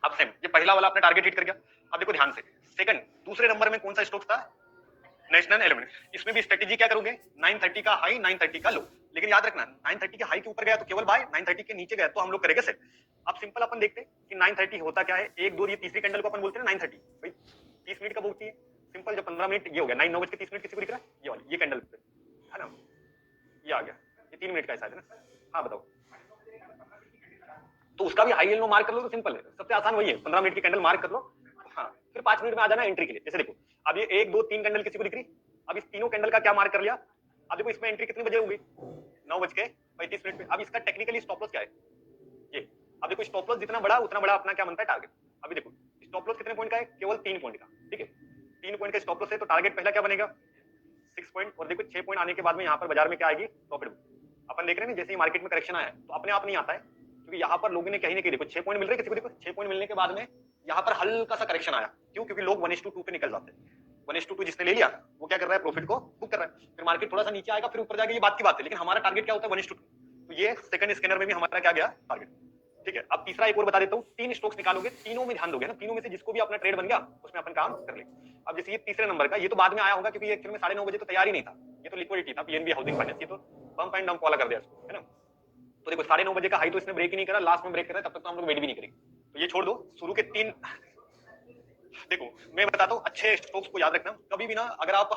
अब सेम ये पहला वाला अपना टारगेट हिट कर गया। अब देखो ध्यान से, सेकंड दूसरे नंबर में कौन सा स्टॉक था, नेशनल एलिमेंट। इसमें भी स्ट्रेटेजी क्या करोगे, 930 का हाई 930 का लो, लेकिन याद रखना 930 के हाई के ऊपर गया तो केवल बाय, 930 के नीचे गया तो हम लोग करेंगे सेल। अब सिंपल अपन देखते हैं कि 930 होता क्या है, एक दो ये तीसरी कैंडल को अपन बोलते हैं 930 भाई 30 मिनट का बोलती है सिंपल, जब 15 मिनट ये हो गया 9 बज के 30 मिनट किसी को दिख रहा है, ये वाली ये कैंडल है ना, ये आ गया, ये 3 मिनट का है ना। हाँ बताओ, तो उसका भी हाई एंड लो मार्क कर लो तो सिंपल है, सबसे आसान वही है, 15 मिनट की कैंडल मार्क कर लो। हाँ फिर 5 मिनट में आ जाना एंट्री के लिए। जैसे देखो अब ये 1 2 3 कैंडल किसी को दिख रही, अब इस तीनों कैंडल का क्या मार्क कर लिया। अब देखो इसमें एंट्री कितने बजे होगी, 9:35 पे। अब इसका टेक्निकली स्टॉप लॉस क्या है, ये अब देखो स्टॉप लॉस जितना बड़ा उतना बड़ा अपना क्या बनता है टारगेट। अभी देखो स्टॉप लॉस कितने पॉइंट का है, केवल 3 पॉइंट का, ठीक है। 3 पॉइंट का स्टॉप लॉस है तो टारगेट पहला क्या बनेगा, 6 पॉइंट। और देखो 6 पॉइंट आने के बाद में यहाँ पर बाजार में क्या आएगी, प्रॉफिट। अपन देख रहे हैं जैसे ही मार्केट में करेक्शन आया तो अपने आप नहीं आता है, क्योंकि यहाँ पर लोगों ने कहीं ना कहीं देखो 6 पॉइंट मिल रहे, किसी को देखो 6 पॉइंट मिलने के बाद में यहाँ पर हल्का सा करेक्शन आया, क्यों, क्योंकि लोग 1:2 पे निकल जाते हैं। 1:2 जिसने ले लिया वो क्या कर रहा है, प्रॉफिट को बुक कर रहा है। फिर मार्केट थोड़ा सा नीचे आएगा फिर ऊपर जाएगा, ये बात की बात है, लेकिन हमारा टारगेट क्या होता है 1:2। तो ये सेकंड स्कैनर में भी हमारा क्या गया टारगेट, ठीक है। अब तीसरा एक और बता देता हूँ, 3 स्टॉक्स निकालोगे, तीनों में ध्यान दोगे ना, तीनों में से जिसको भी अपना ट्रेड बन गया उसमें अपन काम कर लेंगे। अब जैसे ये तीसरे नंबर का, ये तो बाद में आया होगा क्योंकि एक्चुअली में 9:30 बजे तो तैयार ही नहीं था, ये तो लिक्विडिटी था, पीएनबी हाउसिंग फाइनेंस, ये तो बम एंड डंप वाला कर दिया इसको, है ना। तो देखो 9:30 बजे का हाई तो इसने ब्रेक ही नहीं करा, लास्ट में ब्रेक कर रहा है, तब तक तो हम लोग वेट भी नहीं करेंगे। तो ये छोड़ दो, शुरू के 3 देखो मैं बताता हूँ, अच्छे स्टॉक्स को याद रखना कभी भी ना, अगर आप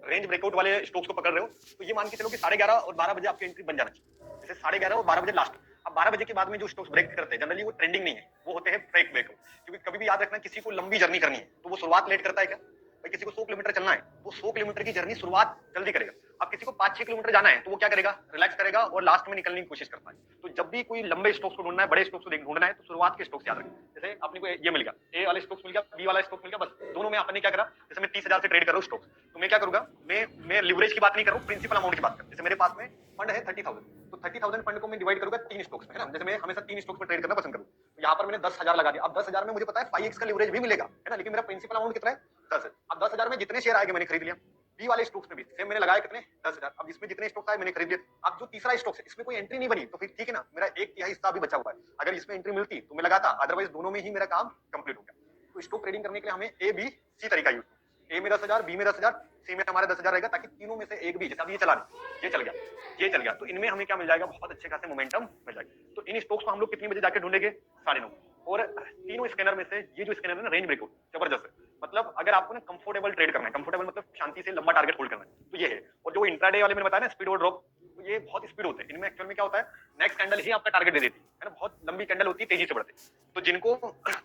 रेंज ब्रेकआउट वाले स्टॉक्स को पकड़ रहे हो तो ये मान के चलो कि 11:30 और 12 बजे आपकी एंट्री बन जाना चाहिए। जैसे 11:30 और 12 बजे लास्ट। अब 12 बजे के बाद में जो स्टॉक्स ब्रेक करते हैं जनरली वो ट्रेंडिंग नहीं है, वो होते हैं फेक ब्रेकआउट। क्योंकि कभी भी याद रखना, किसी को लंबी जर्नी करनी है तो वो शुरुआत लेट करता है क्या भाई, किसी को 100 किलोमीटर चलना है वो 100 किलोमीटर की जर्नी शुरुआत जल्दी करेगा। अब किसी को 5-6 किलोमीटर जाना है तो वो क्या करेगा, रिलैक्स करेगा और लास्ट में निकलने की कोशिश करता है। तो जब भी कोई लंबे स्टॉक्स को ढूंढना है, बड़े स्टॉक्स को ढूंढना है, तो शुरुआत के स्टॉक्स याद रखें। जैसे अपने को ये मिल गया, ए वाला स्टॉक्स मिल गया, बी वाला स्टॉक्स मिल गया, बस दोनों में आपने क्या करा, जैसे मैं 30,000 से ट्रेड कर रहा हूँ स्टॉक्स, तो मैं क्या करूंगा, मैं लिवरेज की बात नहीं कर रहा हूँ, प्रिंसिपल अमाउंट की बात कर। जैसे मेरे पास में फंड है 30,000, तो 30,000 फंड को मैं डिवाइड करूंगा 3 स्टॉक्स में, है ना। जैसे मैं हमेशा 3 स्टॉक्स में ट्रेड करना पसंद करूँ, तो यहाँ पर मैंने 10,000 लगा दिया। अब 10,000 में मुझे पता है 5x का लिवरेज भी मिलेगा, है ना, लेकिन मेरा प्रिंसिपल अमाउंट कितना है, 10 है। अब 10,000 में जितने शेयर आएंगे मैंने खरीद लिया। बी वाले स्टॉक्स में भी सेम मैंने लगाया कितने, 10,000। अब इसमें जितने स्टॉक्स आए मैंने खरीद लिए। अब जो तीसरा स्टॉक्स है इसमें कोई एंट्री नहीं बनी तो फिर ठीक है ना, मेरा 1/3 हिस्सा भी बचा हुआ है। अगर इसमें एंट्री मिलती तो मैं लगाता, अदरवाइज दोनों में ही मेरा काम कंप्लीट हो गया। तो स्टॉक ट्रेडिंग करने के लिए हमें ए बी सी तरीका यूज, ए में 10,000, बी में 10,000, सी में हमारा 10,000 रहेगा, ताकि तीनों में से एक भी, जैसे अब ये चला नहीं, ये चल गया, ये चल गया, तो इनमें हमें क्या मिल जाएगा, बहुत अच्छे खासे मोमेंटम मिल जाएगा। तो इन स्टॉक्स को हम लोग कितने बजे जाके ढूंढेंगे, 9:30। और तीनों स्कैनर में से ये जो स्कैनर है ना, रेंज ब्रेकआउट जबरदस्त है। मतलब अगर आपको ना कंफर्टेबल ट्रेड करना है, कंफर्टेबल मतलब शांति से लंबा टारगेट होल्ड करना है, तो ये है। और जो इंट्राडे वाले मैंने बताया ना, स्पीड और ड्रॉप, तो ये बहुत स्पीड होते हैं इनमें। एक्चुअल में क्या होता है, नेक्स्ट कैंडल ही आपका टारगेट दे देती है ना, बहुत लंबी कैंडल होती है, तेजी से बढ़ती है। तो जिनको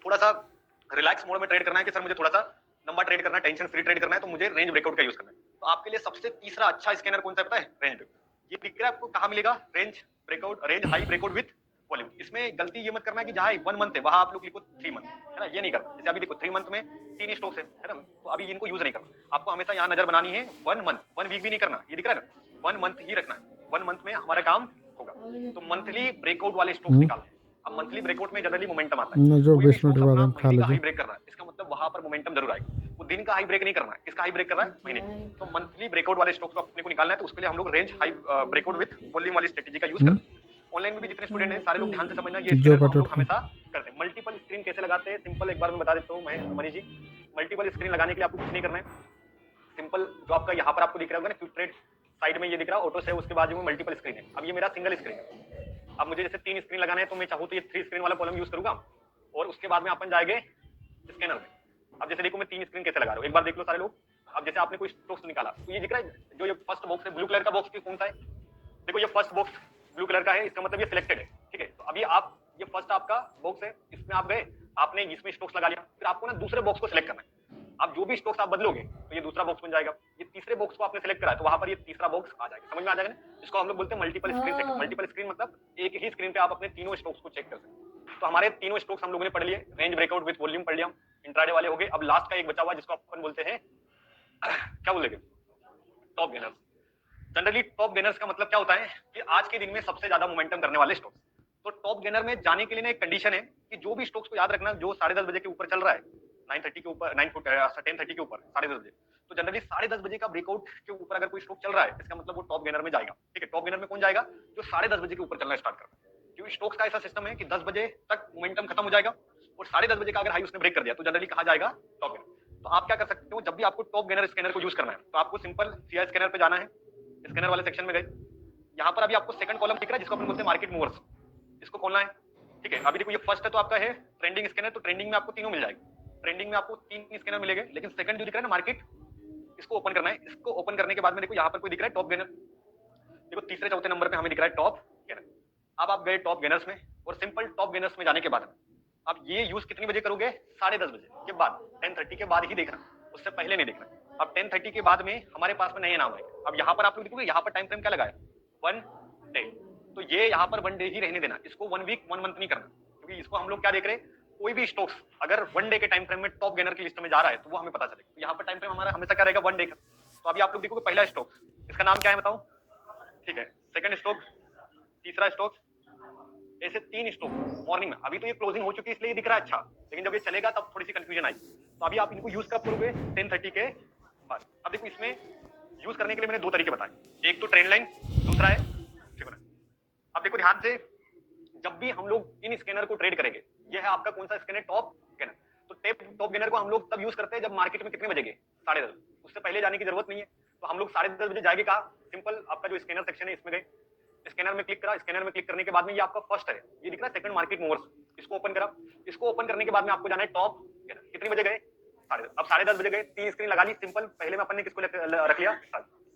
थोड़ा सा रिलैक्स मोड में ट्रेड करना है कि सर मुझे थोड़ा सा लंबा ट्रेड करना है, टेंशन फ्री ट्रेड करना है, तो मुझे रेंज ब्रेकआउट का यूज करना है। तो आपके लिए सबसे तीसरा अच्छा स्कैनर कौन सा पता है, रेंज ब्रेकआउट। ये दिख रहा है आपको, कहाँ मिलेगा, range breakout, range high breakout with volume. इसमें गलती ये मत करना कि जहां 1 मंथ है वहां आप लोग लिखो 3 मंथ, है ना, ये नहीं करना। जैसे अभी देखो 3 मंथ में 3 स्टॉक्स है ना, तो अभी इनको यूज नहीं करना। आपको हमेशा यहाँ नजर बनानी है 1 मंथ, 1 वीक भी नहीं करना, ये दिख रहा है ना, 1 मंथ ही रखना है। 1 मंथ में हमारा काम होगा। तो मंथली ब्रेकआउट वाले स्टॉक्स निकालना है। अब मंथली ब्रेकआउट में जनरली मोमेंटम आता है, जो कोई भी 20 मिनट स्टॉक बाद अपना हम खा महीने का लीजिए। हाई ब्रेक कर रहा है, इसका मतलब वहां पर मोमेंटम जरूर आएगा। वो दिन का हाई ब्रेक नहीं करना है, किसका हाई ब्रेक कर रहा है, महीने। तो मंथली ब्रेकआउट वाले स्टॉक्स को अपने को निकालना है, तो उसके लिए हम लोग range high breakout with volume वाली स्ट्रेटेजी का यूज करते हैं। ऑनलाइन में भी जितने स्टूडेंट हैं सारे लोग ध्यान से समझना, ये जो स्कैनर को हम लोग बटन हमेशा करते हैं। मल्टीपल स्क्रीन कैसे लगाते हैं, सिंपल एक बार मैं बता देता हूँ मैं, मनीष जी। मल्टीपल स्क्रीन लगाने के लिए आपको कुछ नहीं करना है, सिंपल जो आपका यहाँ पर आपको दिख रहा होगा ना, क्विक ट्रेड साइड में ये दिख रहा है ऑटो से, उसके बाद में मल्टीपल स्क्रीन है। अब ये मेरा सिंगल स्क्रीन है। अब मुझे जैसे 3 स्क्रीन लगाना है तो मैं चाहूँ तो ये 3 स्क्रीन वाला कॉलम यूज करूंगा, और उसके बाद में अपन जाएंगे स्कैनर में। अब जैसे देखो मैं 3 स्क्रीन कैसे लगा रहा हूँ, एक बार देख लो सारे लोग। अब जैसे आपने कोई स्टॉक्स निकाला तो ये दिख रहा है, जो ये फर्स्ट बॉक्स है ब्लू कलर का बॉक्स कौन सा है, देखो ये फर्स्ट बॉक्स ब्लू कलर का है, इसका मतलब ये सिलेक्टेड है, ठीक है। तो अभी आप ये फर्स्ट आपका बॉक्स है, इसमें आप गए, आपने इसमें स्टॉक्स लगा लिया, फिर आपको ना दूसरे बॉक्स को सिलेक्ट करना है। आप जो भी स्टॉक्स आप बदलोगे तो ये दूसरा बॉक्स बन जाएगा, ये तीसरे बॉक्स को आपने सिलेक्ट करा है तो वहां पर ये तीसरा बॉक्स आ जाएगा, समझ में आ जाएगा ना। इसको हम लोग बोलते हैं multiple screen setup. Multiple screen मतलब एक ही स्क्रीन पे आप अपने तीनों स्टॉक्स को चेक कर सकते हैं। तो हमारे तीनों स्टॉक्स हम लोगों ने पढ़ लिए, रेंज ब्रेकआउट विद वॉल्यूम पढ़ लिया, इंट्राडे वाले हो गए। अब लास्ट का एक बचा हुआ जिसको अपन बोलते हैं क्या बोलेंगे, top gainers. Generally top gainers का मतलब क्या होता है कि आज के दिन में सबसे ज्यादा मोमेंटम करने वाले स्टॉक्स। तो टॉप गेनर में जाने के लिए ना एक कंडीशन है कि जो भी स्टॉक्स को याद रखना जो 10:30 बजे के ऊपर चल रहा है, 9:30 के ऊपर, 10:30 के ऊपर, 10:30 बजे, तो जनरली 10:30 बजे का ब्रेकआउट के ऊपर अगर कोई स्टॉक चल रहा है इसका मतलब वो टॉप गेनर में जाएगा, ठीक है। टॉप गेनर में कौन जाएगा, जो 10:30 बजे के ऊपर चलना स्टार्ट कर रहा है, क्योंकि स्टॉक्स का ऐसा सिस्टम है कि 10 बजे तक मोमेंटम खत्म हो जाएगा और 10:30 बजे का अगर हाई उसने ब्रेक कर दिया तो जनरली कहा जाएगा टॉप गेनर। तो आप क्या कर सकते हो, जब भी आपको टॉप गेनर स्कैनर को यूज करना है तो आपको सिंपल सीआई स्कैनर पे जाना है, स्कैनर वाले सेक्शन में गए, यहाँ पर अभी आपको सेकंड कॉलम दिख रहा है जिसको अपन बोलते हैं मार्केट मूवर्स, इसको खोलना है, ठीक है। अभी देखो ये फर्स्ट है तो आपका है ट्रेंडिंग स्कैनर, तो ट्रेंडिंग में आपको तीनों मिल जाएगा, ट्रेंडिंग में आपको 3 स्कैनर मिलेंगे, लेकिन सेकंड जो दिख रहा है ना मार्केट, इसको ओपन करना है। इसको ओपन करने के बाद में देखो यहाँ पर कोई दिख रहा है टॉप गेनर, देखो तीसरे चौथे नंबर पे हमें दिख रहा है टॉप गेनर। अब आप गए टॉप गेनर्स में और सिंपल टॉप गेनर्स में जाने के बाद अब ये यूज कितनी बजे करोगे, 10:30 बजे के बाद, 10:30 के बाद ही देखना, उससे पहले नहीं देखना। अब 10:30 के बाद में हमारे पास में नए नाम आएंगे। अब यहाँ पर आप लोग देखोगे यहाँ पर टाइम फ्रेम क्या लगा है, 1 डे, तो ये यहाँ पर 1 डे ही रहने देना, इसको 1 वीक 1 मंथ नहीं करना, क्योंकि इसको हम लोग क्या देख रहे हैं, कोई भी स्टॉक्स अगर 1 डे के टाइम फ्रेम में टॉप गेनर की लिस्ट में जा रहा है तो वो हमें पता चलेगा। तो यहाँ पर टाइम फ्रेम हमारा हमेशा क्या रहेगा, 1 डे का। तो अभी आप लोग देखोगे पहला स्टॉक, इसका नाम क्या है बताओ, ठीक है, सेकंड स्टॉक, तीसरा स्टॉक, ऐसे 3 स्टॉक मॉर्निंग में। अभी तो ये क्लोजिंग हो चुकी है इसलिए ये दिख रहा है अच्छा, लेकिन जब ये चलेगा तब थोड़ी सी कंफ्यूजन आएगी। तो अभी आप इनको यूज कब करोगे, 10:30 के बाद। अब देखो इसमें यूज करने के लिए मैंने 2 तरीके बताए, एक तो ट्रेंड लाइन, दूसरा है फिबोनाची। अब देखो ध्यान से, जब भी हम लोग इन स्कैनर को ट्रेड करेंगे, ये है आपका कौन सा स्कैनर, टॉप गेनर। तो टॉप गेनर को हम लोग तब यूज करते हैं जब मार्केट में कितने बजे गए, 10:30, उससे पहले जाने की जरूरत नहीं है। तो हम लोग 10:30 बजे जाएंगे कहा, सिंपल आपका जो स्कैनर सेक्शन है इसमें गए, स्कैनर में क्लिक करा, स्कैनर में क्लिक करने के बाद में ये आपका फर्स्ट है, ये दिख रहा है सेकंड मार्केट मूवर्स, इसको ओपन करा। इसको ओपन करने के बाद में आपको जाना है टॉप गेनर, कितने बजे गए, 10:30। अब 10:30 बजे गए, 3 स्क्रीन लगा ली सिंपल, पहले में अपन ने किसको रख लिया,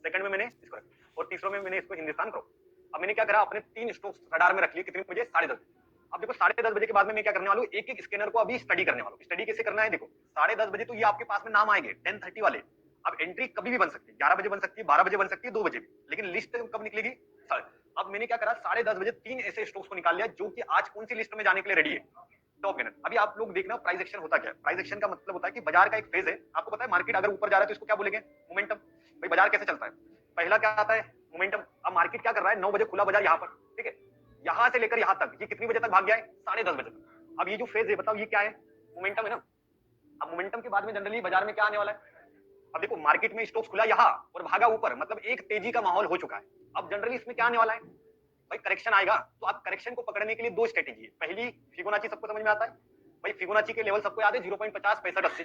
सेकंड में मैंने इसको रख, और तीसरों में मैंने इसको हिंदुस्तान करो। अब मैंने क्या करा, अपने 3 स्टॉक्स रडार में रख लिए, कितने बजे, 10:30। अब देखो 10:30 बजे के बाद में मैं क्या करने वाला हूँ, एक एक स्कैनर को अभी स्टडी करने वाला हूँ। स्टडी कैसे करना है, देखो 10:30 बजे तो ये आपके पास में नाम आएंगे 10:30 वाले। अब एंट्री कभी भी बन सकती है, 11 बजे बन सकती है, 12 बजे बन सकती है, 2 बजे भी, लेकिन लिस्ट कब निकलेगी, अब मैंने क्या करा, 10:30 बजे 3 ऐसे स्टॉक्स को निकाल लिया जो कि आज कौन सी लिस्ट में जाने के लिए रेडी है, टॉप गेनर। अभी आप लोग देखना प्राइस एक्शन होता क्या है, प्राइस एक्शन का मतलब होता है कि बाजार का एक फेज है, आपको पता है मार्केट अगर ऊपर जा रहा है तो इसको क्या बोलेंगे, मोमेंटम। भाई बाजार कैसे चलता है, पहला क्या आता है, मोमेंटम। अब मार्केट क्या कर रहा है, 9 बजे खुला बाजार यहाँ पर, ठीक है, यहां से लेकर यहां तक ये कितनी बजे तक भाग गया है, 10:30 बजे तक। अब ये जो फेज है बताओ ये क्या है, मोमेंटम है ना। अब मोमेंटम के बाद में जनरली बाजार में क्या आने वाला है, अब देखो मार्केट में स्टॉक्स खुला यहाँ और भागा ऊपर, मतलब एक तेजी का माहौल हो चुका है। अब जनरली इसमें क्या आने वाला है भाई, करेक्शन आएगा। तो आप करेक्शन को पकड़ने के लिए 2 स्ट्रेटेजी है, पहली फिबोनाची सबको समझ में आता है भाई, फिबोनाची के लेवल सबको याद है 0.50 65 80।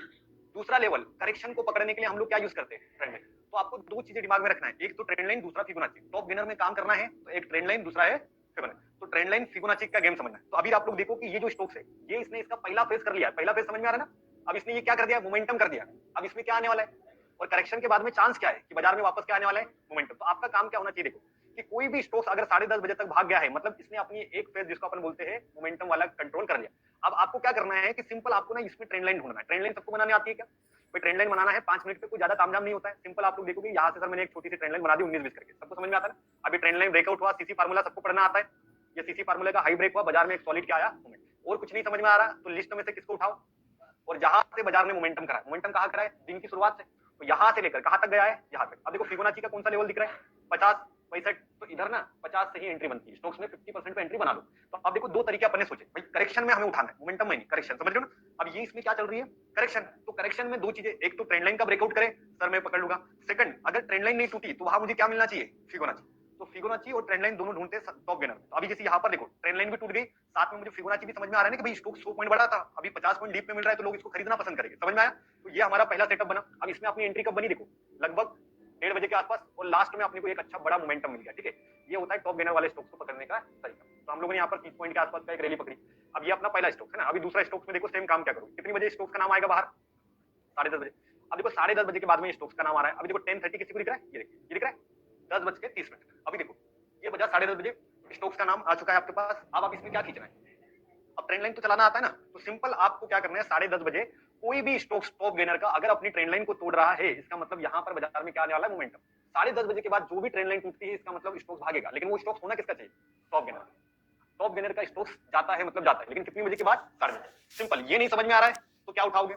दूसरा लेवल करेक्शन को पकड़ने के लिए हम लोग क्या यूज करते हैं, ट्रेंड लाइन। तो आपको 2 चीजें दिमाग में रखना है, एक तो ट्रेंड लाइन, दूसरा फिबोनाची। टॉप गेनर में काम करना है तो एक ट्रेंड लाइन, दूसरा है फिबोनाची। तो ट्रेंड लाइन फिबोनाची का गेम समझना है। तो अभी आप लोग देखो कि ये जो स्टॉक्स है ये इसने इसका पहला फेज कर लिया, पहला फेज समझ में आ रहा है ना। अब इसने ये क्या कर दिया, मोमेंटम कर दिया। अब इसमें क्या आने वाला है, और करेक्शन के बाद में चांस क्या है कि बाजार में वापस क्या आने वाला है, मोमेंटम। तो आपका काम क्या होना चाहिए, देखो कि कोई भी स्टॉक्स अगर 10:30 बजे तक भाग गया है, मतलब इसने अपनी एक फेज जिसको अपन बोलते हैं मोमेंटम वाला कंट्रोल कर लिया। अब आपको क्या करना है कि सिंपल आपको ना इसमें ट्रेंड लाइन ढूंढना है। ट्रेंड लाइन सबको बनाने आती है क्या भाई, ट्रेंड लाइन बनाना है 5 मिनट पे, कोई ज्यादा तामझाम नहीं होता है। सिंपल आप लोग देखोगे यहाँ से सर मैंने एक छोटी सी ट्रेंड लाइन बना दी 19-20 करके, सबको समझ में आता है। अभी ट्रेंड लाइन ब्रेकआउट हुआ, सीसी फार्मूला सबको पढ़ना आता है, ये सीसी फार्मूले का हाई ब्रेक हुआ, बाजार में एक सॉलिड क्या आया, मोमेंट। और कुछ नहीं समझ में आ रहा तो लिस्ट में से किसको उठाओ, और जहां से बाजार ने मोमेंटम करा, मोमेंटम कहां करा है, दिन की शुरुआत से, तो यहां से लेकर कहां तक गया है, यहां तक। अब देखो फिबोनाची का कौन सा लेवल दिख रहा है, 50 65। तो इधर ना 50 से ही एंट्री बनती है, स्टॉक्स में 50% पे एंट्री बना लो। तो अब देखो 2 तरीके अपने सोचे भाई, करेक्शन में हमें उठाना है, मोमेंटम में नहीं, करेक्शन, समझ रहे हो ना। अब ये इसमें क्या चल रही है, करेक्शन। तो करेक्शन में 2 चीजें, एक तो ट्रेंड लाइन का ब्रेकआउट करे सर मैं पकड़ लूंगा, सेकंड अगर ट्रेंड लाइन नहीं टूटी तो वहां मुझे क्या मिलना चाहिए, फिबोनाची। तो फिबोनाची और ट्रेंड लाइन दोनों ढूंढते हैं टॉप गेनर। तो अभी जैसे यहाँ पर देखो ट्रेंड लाइन भी टूट गई, साथ में मुझे फिबोनाची भी समझ में आ रहा है ना कि भाई स्टॉक 100 पॉइंट बढ़ा था, अभी 50 पॉइंट डीप में मिल रहा है तो लोग इसको खरीदना पसंद करेंगे, समझ में आया। तो ये हमारा पहला सेटअप बना। अब इसमें अपनी एंट्री कब बनी, देखो लगभग 1:30 बजे के आसपास, और लास्ट में अपने को एक अच्छा बड़ा मोमेंटम मिल गया, ठीक है। ये होता है टॉप गेनर वाले स्टॉक्स को पकड़ने का तरीका। तो हम लोगों ने यहाँ पर 30 पॉइंट के आसपास का एक रैली पकड़ी। अब ये अपना पहला स्टॉक है ना, अभी दूसरा स्टॉक्स में देखो सेम काम क्या करूँ, कितनी बजे स्टॉक्स का नाम आएगा बाहर, 10:30 बजे। अब देखो 10:30 बजे के बाद में स्टॉक्स का नाम आ रहा है, अभी देखो 10:30 किसी को दिख रहा है, ये देखिए ये दिख रहा है 10:30 अभी देखो ये बजा 10:30 स्टॉक्स का नाम आ चुका है आपके पास। अब आप इसमें क्या खींचना है, अब ट्रेंड लाइन तो चलाना आता है ना, तो सिंपल आपको क्या करना है, 10:30 कोई भी स्टॉक टॉप गेनर का अगर अपनी ट्रेंड लाइन को तोड़ रहा है, इसका मतलब यहाँ पर बाजार में क्या आने वाला है, मोमेंटम। 10:30 के बाद जो भी ट्रेंड लाइन टूटती है इसका मतलब स्टॉक भागेगा, लेकिन वो स्टॉक होना किसका चाहिए, टॉप गेनर। टॉप गेनर का स्टॉक जाता है मतलब जाता है, लेकिन कितनी बजे के बाद, 10:30। सिंपल, ये नहीं समझ में आ रहा है तो क्या उठाओगे,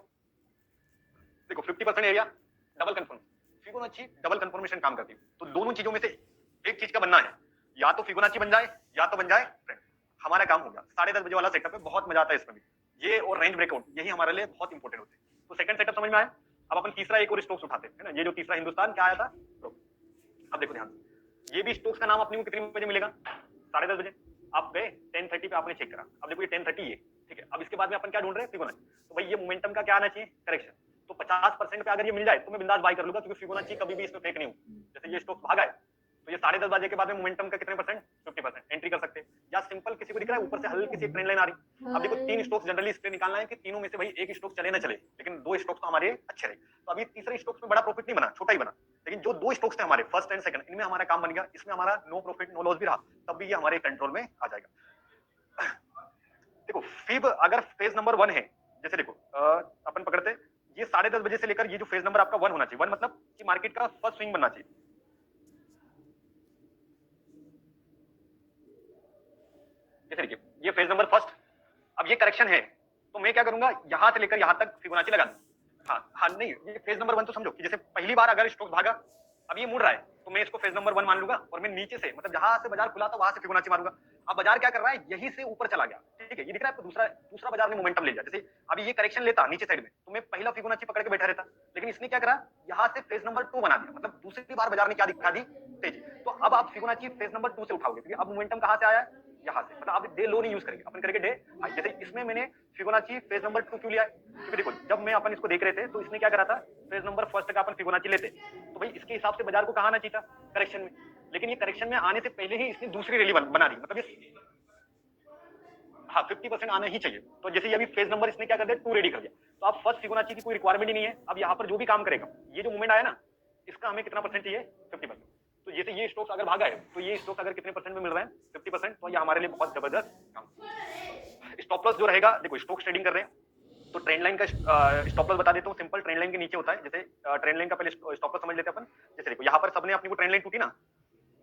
देखो 50% area double confirm, Fibonacci double confirmation काम करती है, तो दोनों चीजों में से एक चीज का बनना है, या तो फिबोनाची बन जाए या तो बन जाए ट्रेंड। हमारा काम हो गया 10:30 वाला सेटअप है, बहुत मजा आता है इसमें भी, ये और रेंज ब्रेकआउट यही हमारे लिए बहुत इंपॉर्टेंट होते हैं। तो सेकंड सेटअप समझ में आया। अब अपन तीसरा एक और स्टॉक्स उठाते हैं, है ना, ये जो तीसरा हिंदुस्तान क्या आया था, अब देखो ध्यान से, ये भी स्टॉक्स का नाम अपने को कितने बजे मिलेगा, 10:30। आप गए 10:30 पे आपने चेक करा, अब देखो ये 10:30 ये ठीक है। अब इसके बाद में अपन क्या ढूंढ रहे हैं, फिबोनाची। तो भाई ये मोमेंटम का क्या आना चाहिए, करेक्शन। तो 50% पे अगर ये मिल जाए तो मैं बिंदास बाय कर लूंगा, क्योंकि फिबोनाची कभी भी इसमें फेक नहीं हूं। जैसे ये स्टॉक भागा है तो ये 10:30 के बाद में मोमेंटम का कितने परसेंट, 50% एंट्री कर सकते हैं। या सिंपल किसी को दिख रहा है ऊपर से हल्की सी ट्रेंड लाइन आ रही, अब देखो 3 स्टॉक्स जनरली इसलिए निकालना है कि तीनों में से भाई एक स्टॉक चले ना चले, लेकिन 2 स्टॉक्स तो हमारे अच्छे रहे। तो अभी तीसरे स्टॉक्स में बड़ा प्रॉफिट नहीं बना, छोटा ही बना, लेकिन जो 2 स्टॉक्स थे हमारे फर्स्ट एंड सेकंड, इनमें हमारा काम बन गया, इसमें हमारा नो प्रॉफिट नो लॉस भी रहा, तब भी ये हमारे कंट्रोल में आ जाएगा। देखो फिब अगर फेज नंबर 1 है, जैसे देखो अपन पकड़ते ये 10:30 से लेकर ये जो फेज नंबर आपका 1 होना चाहिए, 1 मतलब कि मार्केट का फर्स्ट स्विंग बनना चाहिए। जैसे देखिए ये फेज नंबर फर्स्ट, अब ये करेक्शन है तो मैं क्या करूंगा, यहां से लेकर यहां तक फिबोनाची लगा दूं। हाँ नहीं, ये फेज नंबर 1 तो समझो कि जैसे पहली बार अगर स्टॉक भागा, अब ये मुड़ रहा है तो मैं इसको फेज नंबर 1 मान लूंगा, और मैं नीचे से मतलब जहां से बाजार खुला था वहां से फिबोनाची मारूंगा। अब बाजार क्या कर रहा है, यहीं से ऊपर चला गया, ठीक है, ये दिख रहा है आपको, दूसरा दूसरा बाजार ने मोमेंटम ले लिया। जैसे अभी ये करेक्शन लेता नीचे साइड में तो मैं पहला फिबोनाची पकड़ के बैठा रहता, लेकिन इसने क्या करा, यहाँ से फेज नंबर 2 बना दिया, मतलब दूसरी बार बाजार ने क्या दिखा दी, तेजी। तो अब आप फिबोनाची फेज नंबर 2 से उठाओगे, क्योंकि अब मोमेंटम कहां से आया है, यहाँ से, मतलब आप डे लो नहीं यूज करेंगे, अपन करेंगे डे हाई। जैसे इसमें मैंने फिबोनाची फेज नंबर 2 क्यों लिया है, क्योंकि देखो जब मैं अपन इसको देख रहे थे तो इसने क्या करा था, फेज नंबर फर्स्ट का अपन फिबोनाची लेते तो भाई इसके हिसाब से बाजार को कहां आना चाहिए था, करेक्शन में, लेकिन ये करेक्शन में आने से पहले ही इसने दूसरी रैली बना दी, मतलब ये हाँ 50% आना ही चाहिए। तो जैसे ये अभी फेज नंबर इसने क्या कर दिया, 2 रेडी कर दिया, तो आप फर्स्ट फिबोनाची की कोई रिक्वायरमेंट ही नहीं है। अब यहाँ पर जो भी काम करेगा, ये जो मूवमेंट आया ना, इसका हमें कितना परसेंट चाहिए, 50%। तो जैसे ये स्टॉक्स अगर भागा है तो ये स्टॉक अगर कितने परसेंट में मिल रहा है, 50%, तो ये हमारे लिए बहुत जबरदस्त काम। स्टॉप लॉस जो रहेगा, देखो स्टॉक्स ट्रेडिंग कर रहे हैं तो ट्रेंड लाइन का स्टॉप लॉस बता देता हूँ, सिंपल ट्रेंड लाइन के नीचे होता है। जैसे ट्रेंड लाइन का पहले स्टॉप लॉस समझ लेते हैं अपन। जैसे देखो यहाँ पर सबने अपनी को ट्रेंड लाइन टूटी ना,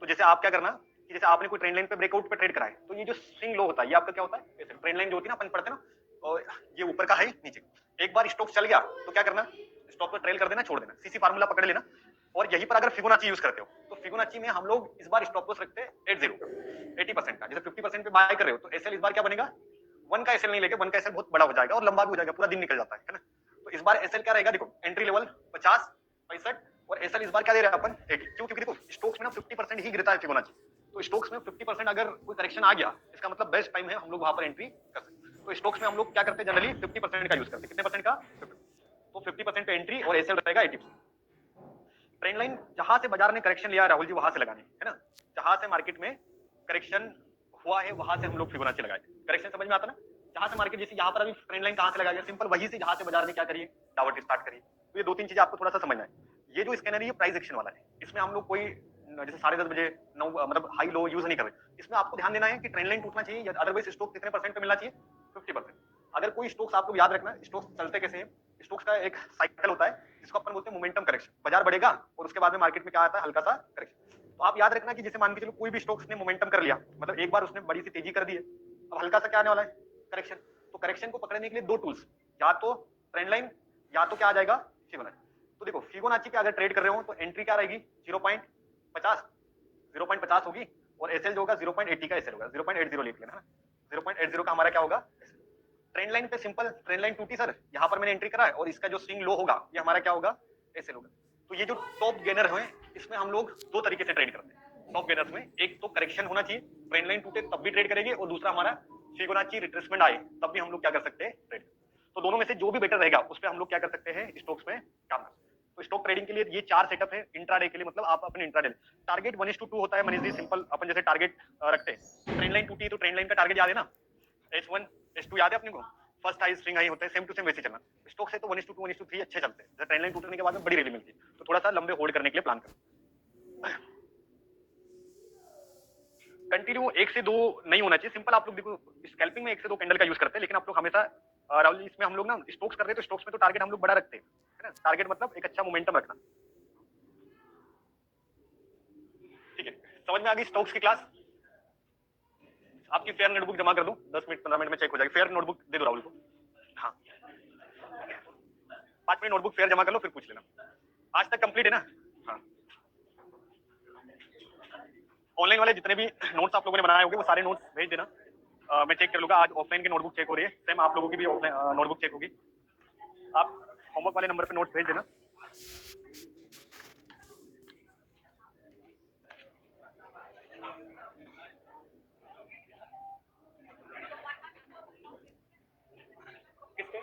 तो जैसे आप क्या करना कि जैसे आपने कोई ट्रेंड लाइन पे ब्रेकआउट पे ट्रेड करा है, तो ये जो स्विंग लो होता है ये आपका क्या होता है, ट्रेंड लाइन जो होती है ना अपन पढ़ते ना, और ये ऊपर का है नीचे, एक बार स्टॉक चल गया तो क्या करना, स्टॉप पर ट्रेल कर देना, छोड़ देना, सीसी फार्मूला पकड़ लेना। और यहीं पर अगर फिबोनाची यूज करते हो तो फिबोनाची में हम लोग इस बार स्टॉप लॉस रखते हैं 80% का। जैसे 50% पे बाय कर रहे हो तो एसएल इस बार क्या बनेगा, 1 का एसएल नहीं लेके, 1 का एसएल बहुत बड़ा हो जाएगा और लंबा भी हो जाएगा, पूरा दिन निकल जाता है ना। तो इस बार एसएल क्या रहेगा, देखो एंट्री लेवल 50 65, और एसएल इस बार क्या दे रहा है अपन 80, क्यों, क्योंकि देखो स्टॉक्स में ना 50% ही गिरता है फिबोनाची, तो स्टॉक्स में 50% अगर कोई करेक्शन आ गया इसका मतलब बेस्ट टाइम है, हम लोग वहां पर एंट्री कर सकते हैं। तो स्टॉक्स में हम लोग क्या करते हैं, जनरली 50% का यूज करते हैं, कितने परसेंट का, 50। तो 50% पे एंट्री और एसएल रहेगा 80%। ट्रेंड लाइन जहां से बाजार ने करेक्शन लिया राहुल जी वहां से लगानी है ना, जहां से मार्केट में करेक्शन हुआ है वहां से हम लोग फिबोनाची लगाए। करेक्शन समझ में आता ना, जहां से मार्केट, जैसे यहाँ पर अभी ट्रेंड लाइन कहां से लगाया गया, सिंपल वही से जहां से बाजार ने क्या करी, डाउनवर्ड स्टार्ट करी। तो ये 2-3 चीजें आपको थोड़ा सा समझना है। ये जो स्कैनर है ये प्राइस एक्शन वाला है, इसमें हम लोग कोई जैसे 10:30 9 मतलब हाई लो यूज नहीं कर रहे। इसमें आपको ध्यान देना है कि ट्रेंड लाइन टूटना चाहिए, अदरवाइज स्टॉक कितने परसेंट पे मिलना चाहिए, 50%। अगर कोई स्टॉक्स आपको याद रखना, स्टॉक्स चलते कैसे हैं, स्टॉक्स का एक साइकिल होता है जिसको अपन बोलते हैं मोमेंटम करेक्शन। बाजार बढ़ेगा और उसके बाद में मार्केट में क्या आता है, हल्का सा करेक्शन। तो आप याद रखना कि जैसे मान के चलो कोई भी स्टॉक्स ने मोमेंटम कर लिया, मतलब एक बार उसने बड़ी सी तेजी कर दी है, अब हल्का सा क्या आने वाला है, करेक्शन। तो करेक्शन को पकड़ने के लिए 2 टूल्स, या तो ट्रेंड लाइन या तो क्या आ जाएगा, फिबोनाची। तो देखो फिबोनाची पे अगर ट्रेड कर रहे हो तो एंट्री क्या रहेगी, 0.50 होगी, और एसएल जो होगा 0.80 का एसएल होगा, 0.80 लिख लेना, 0.80 का हमारा क्या होगा। ट्रेंड लाइन पे सिंपल, ट्रेंड लाइन टूटी सर, यहाँ पर मैंने एंट्री करा है, और इसका जो स्विंग लो होगा ये हमारा क्या होगा, एसएल होगा। तो ये जो टॉप गेनर है इसमें हम लोग 2 तरीके से ट्रेड करते हैं टॉप गेनर्स में। एक तो करेक्शन होना चाहिए, ट्रेंड लाइन टूटे तब भी ट्रेड करेंगे, और दूसरा हमारा फिबोनाची रिट्रेसमेंट आए तब भी हम लोग क्या कर सकते हैं, ट्रेड। तो दोनों में से जो भी बेटर रहेगा उस पर हम लोग क्या कर सकते हैं, स्टॉक्स में काम कर। तो स्टॉक ट्रेडिंग के लिए ये 4 सेटअप है इंट्राडे के लिए, मतलब आप अपने इंट्राडे टारगेट 1:2 होता है मनीष जी। सिंपल अपन जैसे टारगेट रखते हैं, ट्रेंड लाइन टूटी है तो ट्रेंड लाइन का टारगेट याद है ना, S1 S2 याद है अपने को, फर्स्ट हाई स्ट्रिंग हाई होते हैं, सेम टू सेम वैसे चलना। स्टॉक से तो 1:2 1:3 अच्छे चलते हैं, जब ट्रेंड लाइन टूटने के बाद में बड़ी रैली मिलती है, तो थोड़ा सा लंबे होल्ड करने के लिए प्लान करो। कंटिन्यू 1 से 2 नहीं होना चाहिए, सिंपल। आप लोग देखो स्कैल्पिंग में 1 से 2 कैंडल का यूज करते हैं, लेकिन आप लोग हमेशा राहुल जी इसमें हम लोग ना स्टॉक्स कर रहे हैं तो स्टॉक्स में तो टारगेट हम लोग बड़ा रखते हैं, है ना। टारगेट मतलब एक अच्छा मोमेंटम रखना, ठीक है। समझ में आ गई स्टॉक्स की क्लास। आपकी फेयर नोटबुक जमा कर दूं, 10 मिनट 15 मिनट में चेक हो जाएगी। फेयर नोटबुक दे दो राहुल को, हाँ 5 मिनट नोटबुक फेयर जमा कर लो, फिर पूछ लेना। आज तक कंप्लीट है ना। हाँ, ऑनलाइन वाले जितने भी नोट्स आप लोगों ने बनाए होंगे वो सारे नोट्स भेज देना, मैं चेक कर लूंगा। आज ऑफलाइन की नोटबुक चेक हो रही है, सेम आप लोगों की भी ऑफलाइन नोटबुक चेक होगी। आप होमवर्क वाले नंबर पे नोट्स भेज देना। किसके?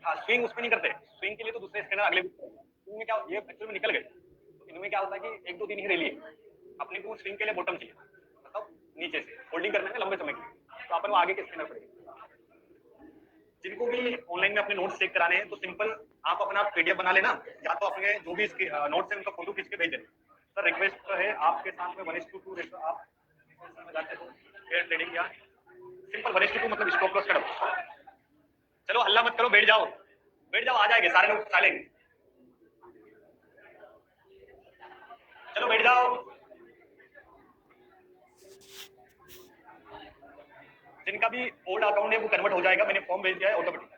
हाँ, स्विंग उसमें नहीं करते, स्विंग के लिए तो दूसरे स्कैनर अगले स्विंग में क्या, ये एक्चुअली में निकल गए तो इनमें क्या होता है कि 1 2 दिन ही रैली है, अपने को स्विंग के लिए बॉटम चाहिए, मतलब नीचे से होल्डिंग करने में लंबे समय के लिए, तो अपन वो आगे के स्कैनर पड़ेगा। जिनको भी ऑनलाइन में अपने नोट्स चेक कराने हैं तो सिंपल आप अपना पीडीएफ बना लेना, या तो अपने जो भी नोट्स है उनका फोटो खींच के भेज देना। सर रिक्वेस्ट तो है आपके साथ में 1:2 रेशो आप जाते हो फेयर ट्रेडिंग, या सिंपल 1:2 मतलब स्टॉप लॉस करो। चलो हल्ला मत करो, बैठ जाओ बैठ जाओ, आ जाएंगे सारे लोग चालेंगे। चलो बैठ जाओ, जिनका भी ओल्ड अकाउंट है वो कन्वर्ट हो जाएगा, मैंने फॉर्म भेज दिया है ऑटोमेटिक।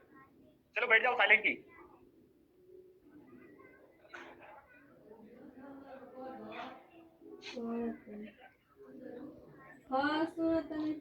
चलो बैठ जाओ साइलेंटली। हाँ सुनो तने